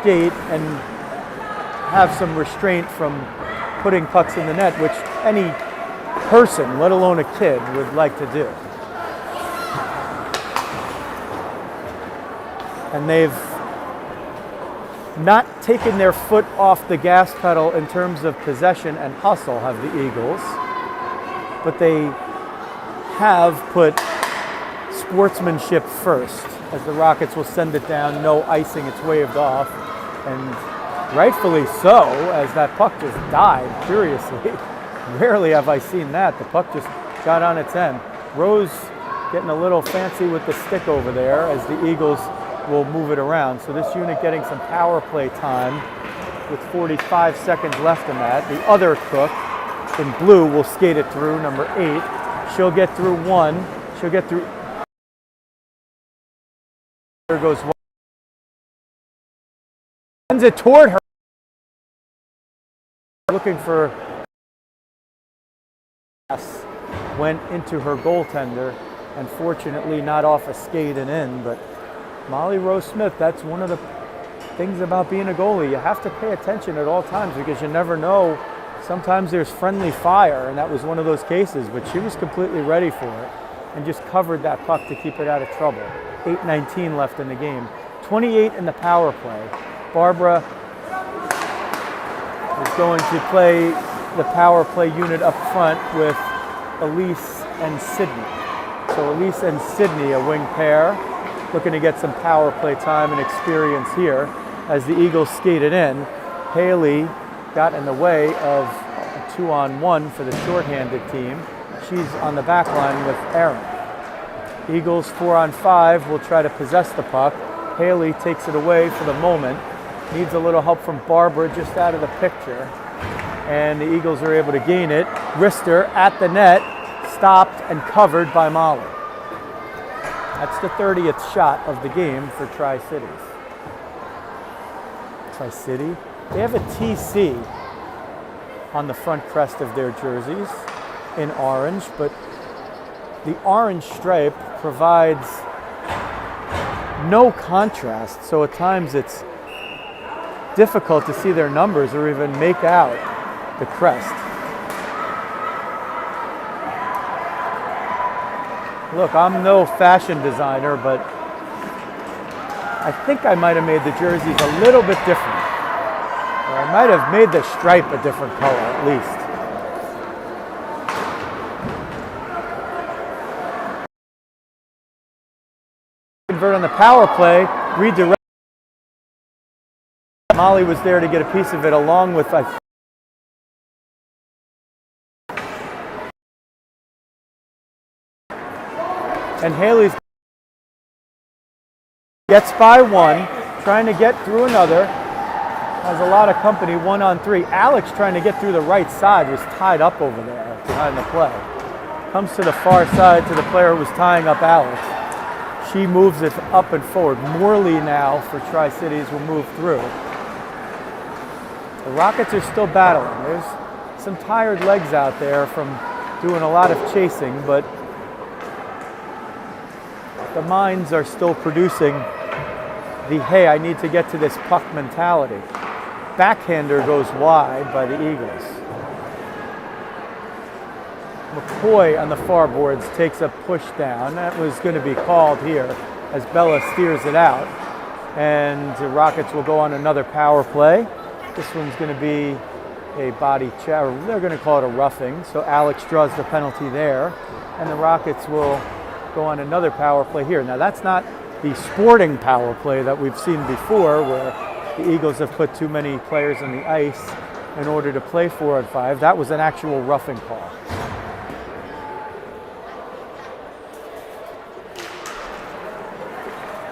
skate and have some restraint from putting pucks in the net, which any person, let alone a kid, would like to do. And they've not taken their foot off the gas pedal in terms of possession and hustle, have the Eagles, but they have put sportsmanship first, as the Rockets will send it down, no icing, it's waved off, and rightfully so, as that puck just died, curiously. Rarely have I seen that. The puck just got on its end. Rose getting a little fancy with the stick over there as the Eagles will move it around. So this unit getting some power play time with 45 seconds left in that. The other cook in blue will skate it through, number 8. She'll get through one. She'll get through. There goes one. Sends it toward her. Looking for. Went into her goaltender. Unfortunately, not off a skate and in, but Molly Rose Smith, that's one of the things about being a goalie. You have to pay attention at all times because you never know. Sometimes there's friendly fire, and that was one of those cases, but she was completely ready for it and just covered that puck to keep it out of trouble. 8:19 left in the game. 28 in the power play. Barbara is going to play the power play unit up front with Elise and Sydney. So Elise and Sydney, a wing pair, looking to get some power play time and experience here as the Eagles skated in. Haley got in the way of a 2-on-1 for the shorthanded team. She's on the back line with Aaron. Eagles 4-on-5 will try to possess the puck. Haley takes it away for the moment. Needs a little help from Barbara just out of the picture. And the Eagles are able to gain it. Rister at the net, stopped and covered by Molly. That's the 30th shot of the game for Tri-Cities. Tri-City, they have a TC on the front crest of their jerseys in orange, but the orange stripe provides no contrast, so at times it's difficult to see their numbers or even make out the crest. Look, I'm no fashion designer, but I think I might have made the jerseys a little bit different. Or I might have made the stripe a different color, at least. convert on the power play, redirect. Molly was there to get a piece of it along with and Haley's gets by one, trying to get through another. Has a lot of company, 1-on-3. Alex trying to get through the right side, was tied up over there behind the play. Comes to the far side to the player who was tying up Alex. She moves it up and forward. Morley now for Tri-Cities will move through. The Rockets are still battling. There's some tired legs out there from doing a lot of chasing, but the minds are still producing the, hey, I need to get to this puck mentality. Backhander goes wide by the Eagles. McCoy on the far boards takes a push down. That was going to be called here as Bella steers it out. And the Rockets will go on another power play. This one's going to be a body check, or they're going to call it a roughing. So Alex draws the penalty there. And the Rockets will go on another power play here. Now that's not the sporting power play that we've seen before, where the Eagles have put too many players on the ice in order to play 4-on-5. That was an actual roughing call.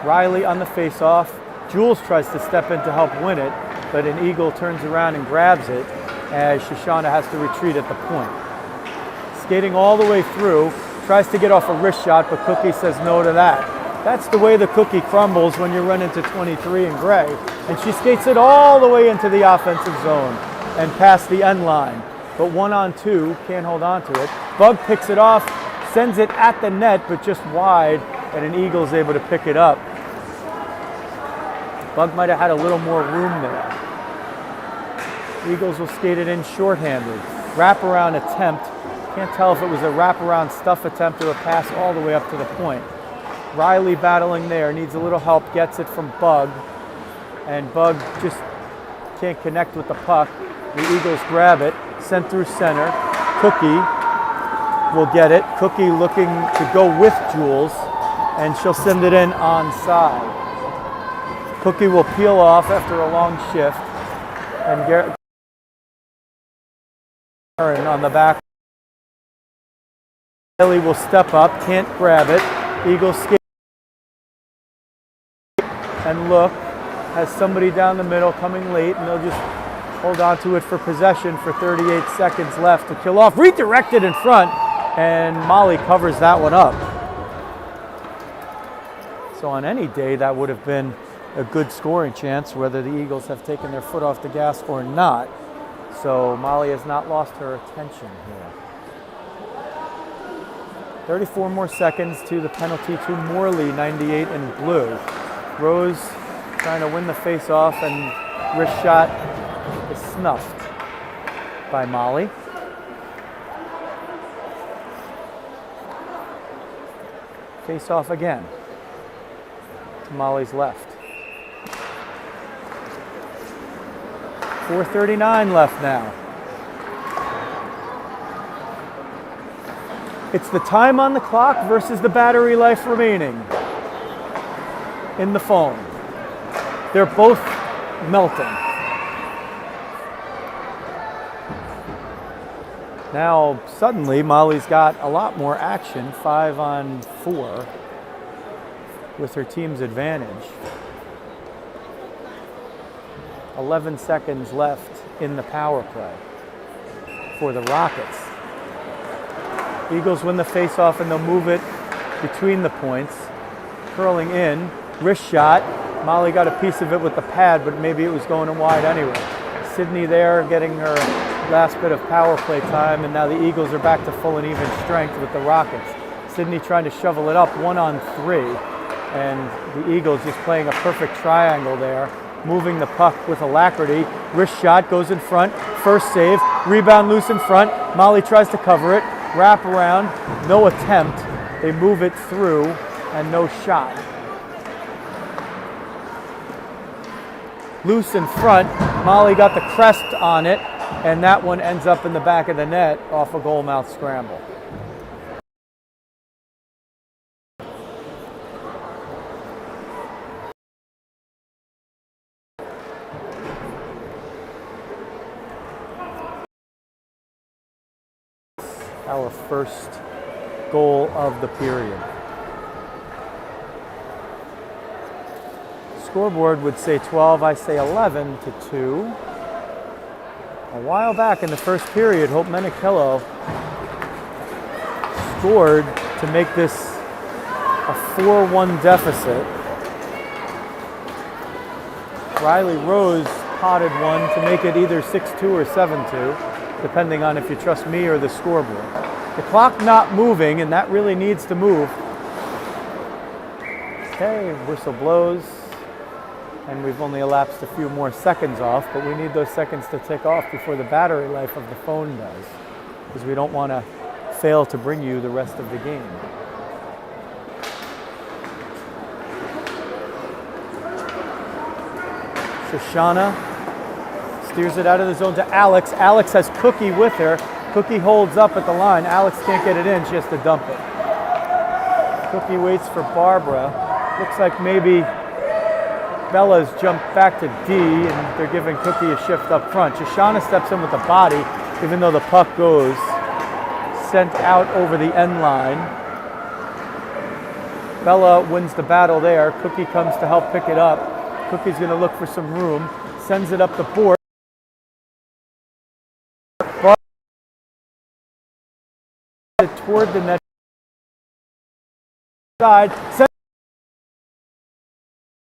Riley on the face-off. Jules tries to step in to help win it, but an Eagle turns around and grabs it as Shoshana has to retreat at the point. Skating all the way through, tries to get off a wrist shot, but Cookie says no to that. That's the way the cookie crumbles when you run into 23 in gray. And she skates it all the way into the offensive zone and past the end line. But 1-on-2, can't hold on to it. Bug picks it off, sends it at the net, but just wide, and an Eagle's able to pick it up. Bug might have had a little more room there. Eagles will skate it in shorthanded. Wraparound attempt. Can't tell if it was a wraparound stuff attempt or a pass all the way up to the point. Riley battling there, needs a little help, gets it from Bug, and Bug just can't connect with the puck. The Eagles grab it, sent through center. Cookie will get it. Cookie looking to go with Jules, and she'll send it in onside. Cookie will peel off after a long shift, and Garrett on the back. Riley will step up, can't grab it. Eagles skate and look, has somebody down the middle coming late, and they'll just hold on to it for possession for 38 seconds left to kill off. Redirected in front, and Molly covers that one up. So on any day, that would have been a good scoring chance, whether the Eagles have taken their foot off the gas or not. So Molly has not lost her attention here. 34 more seconds to the penalty to Morley, 98 in blue. Rose trying to win the face-off, and wrist shot is snuffed by Molly. Face-off again to Molly's left. 4:39 left now. It's the time on the clock versus the battery life remaining in the phone. They're both melting. Now, suddenly, Molly's got a lot more action, 5-on-4, with her team's advantage. 11 seconds left in the power play for the Rockets. Eagles win the face-off, and they'll move it between the points. Curling in, wrist shot. Molly got a piece of it with the pad, but maybe it was going in wide anyway. Sydney there getting her last bit of power play time, and now the Eagles are back to full and even strength with the Rockets. Sydney trying to shovel it up 1-on-3, and the Eagles just playing a perfect triangle there, moving the puck with alacrity. Wrist shot goes in front, first save, rebound loose in front. Molly tries to cover it, wrap around, no attempt. They move it through, and no shot. Loose in front, Molly got the crest on it, and that one ends up in the back of the net off a goal mouth scramble. our first goal of the period. Scoreboard would say 12, I say 11 to 2. A while back in the first period, Hope Menikillo scored to make this a 4-1 deficit. Riley Rose potted one to make it either 6-2 or 7-2, depending on if you trust me or the scoreboard. The clock not moving, and that really needs to move. Okay, whistle blows, and we've only elapsed a few more seconds off, but we need those seconds to tick off before the battery life of the phone does, because we don't want to fail to bring you the rest of the game. Shoshana steers it out of the zone to Alex. Alex has Cookie with her. Cookie holds up at the line. Alex can't get it in. She has to dump it. Cookie waits for Barbara. Looks like maybe Bella's jumped back to D, and they're giving Cookie a shift up front. Shoshana steps in with the body, even though the puck goes sent out over the end line. Bella wins the battle there. Cookie comes to help pick it up. Cookie's going to look for some room, sends it up the board. Toward the net side, sends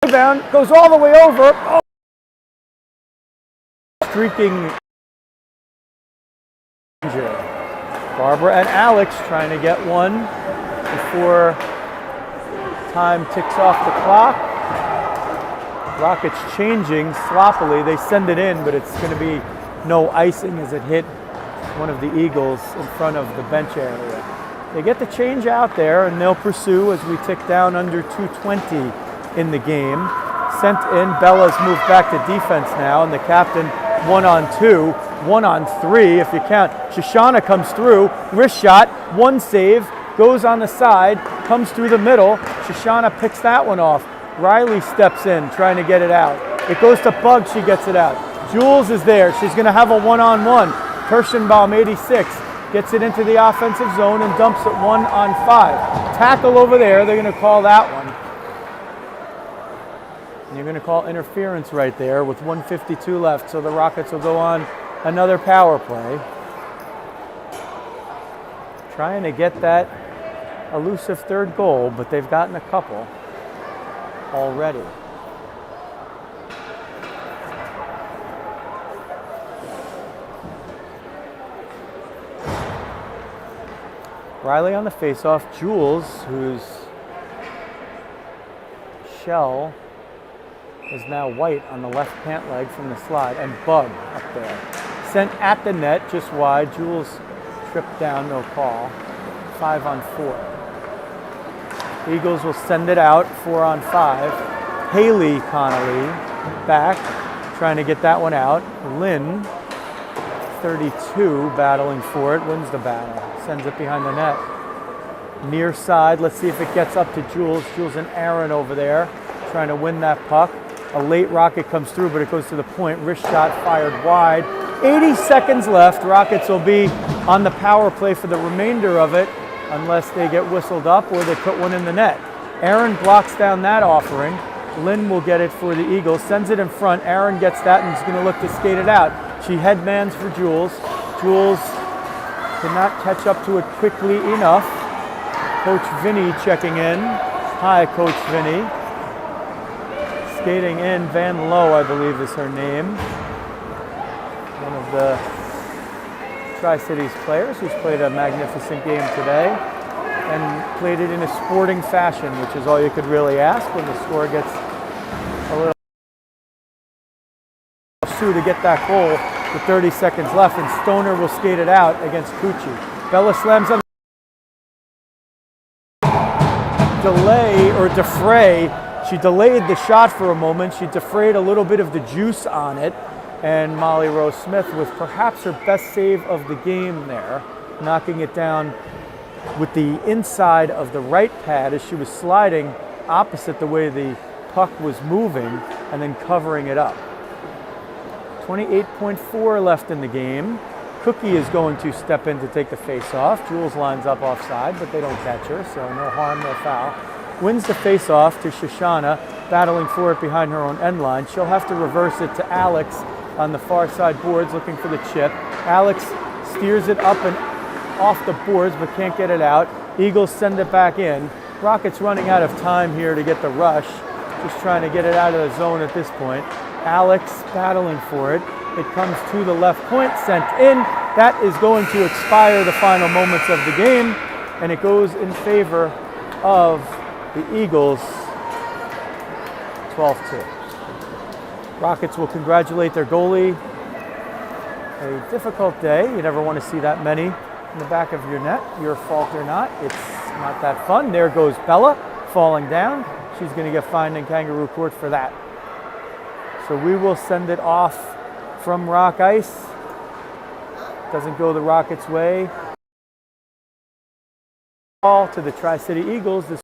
it down, goes all the way over. Oh. Streaking. Barbara and Alex trying to get one before time ticks off the clock. Rockets changing sloppily. They send it in, but it's going to be no icing as it hit one of the Eagles in front of the bench area. They get the change out there, and they'll pursue as we tick down under 2:20 in the game. Sent in. Bella's moved back to defense now, and the captain 1-on-2, 1-on-3 if you count. Shoshana comes through, wrist shot, one save, goes on the side, comes through the middle. Shoshana picks that one off. Riley steps in, trying to get it out. It goes to Bug, she gets it out. Jules is there, she's going to have a 1-on-1. Kirschenbaum, 86, gets it into the offensive zone and dumps it 1-on-5. Tackle over there, they're going to call that one. And you're going to call interference right there with 1:52 left, so the Rockets will go on another power play. Trying to get that elusive third goal, but they've gotten a couple already. Riley on the faceoff. Jules, whose shell is now white on the left pant leg from the slide, and Bug up there. Sent at the net, just wide. Jules tripped down, no call. 5-on-4. Eagles will send it out, 4-on-5. Haley Connolly back, trying to get that one out. Lynn, 32, battling for it, wins the battle. Sends it behind the net. Near side, let's see if it gets up to Jules. Jules and Aaron over there, trying to win that puck. A late rocket comes through, but it goes to the point. Wrist shot fired wide. 80 seconds left. Rockets will be on the power play for the remainder of it, unless they get whistled up or they put one in the net. Aaron blocks down that offering. Lynn will get it for the Eagles, sends it in front. Aaron gets that and is going to look to skate it out. She headmans for Jules. Jules cannot catch up to it quickly enough. Coach Vinny checking in. Hi, Coach Vinny. Skating in, Van Lowe, I believe is her name. One of the Tri-Cities players who's played a magnificent game today and played it in a sporting fashion, which is all you could really ask when the score gets a little to get that goal with 30 seconds left, and Stoner will skate it out against Cucci. Bella slams on delay or defray. She delayed the shot for a moment. She defrayed a little bit of the juice on it, and Molly Rose Smith with perhaps her best save of the game there, knocking it down with the inside of the right pad as she was sliding opposite the way the puck was moving and then covering it up. 28.4 left in the game. Cookie is going to step in to take the face-off. Jules lines up offside, but they don't catch her, so no harm, no foul. Wins the face-off to Shoshana, battling for it behind her own end line. She'll have to reverse it to Alex on the far side boards, looking for the chip. Alex steers it up and off the boards, but can't get it out. Eagles send it back in. Rockets running out of time here to get the rush. Just trying to get it out of the zone at this point. Alex battling for it. It comes to the left point, sent in. That is going to expire the final moments of the game, and it goes in favor of the Eagles, 12-2. Rockets will congratulate their goalie. A difficult day. You never want to see that many in the back of your net. Your fault or not, it's not that fun. There goes Bella falling down. She's going to get fined in Kangaroo Court for that. So we will send it off from Rock Ice. Doesn't go the Rockets' way. Ball to the Tri-City Eagles. This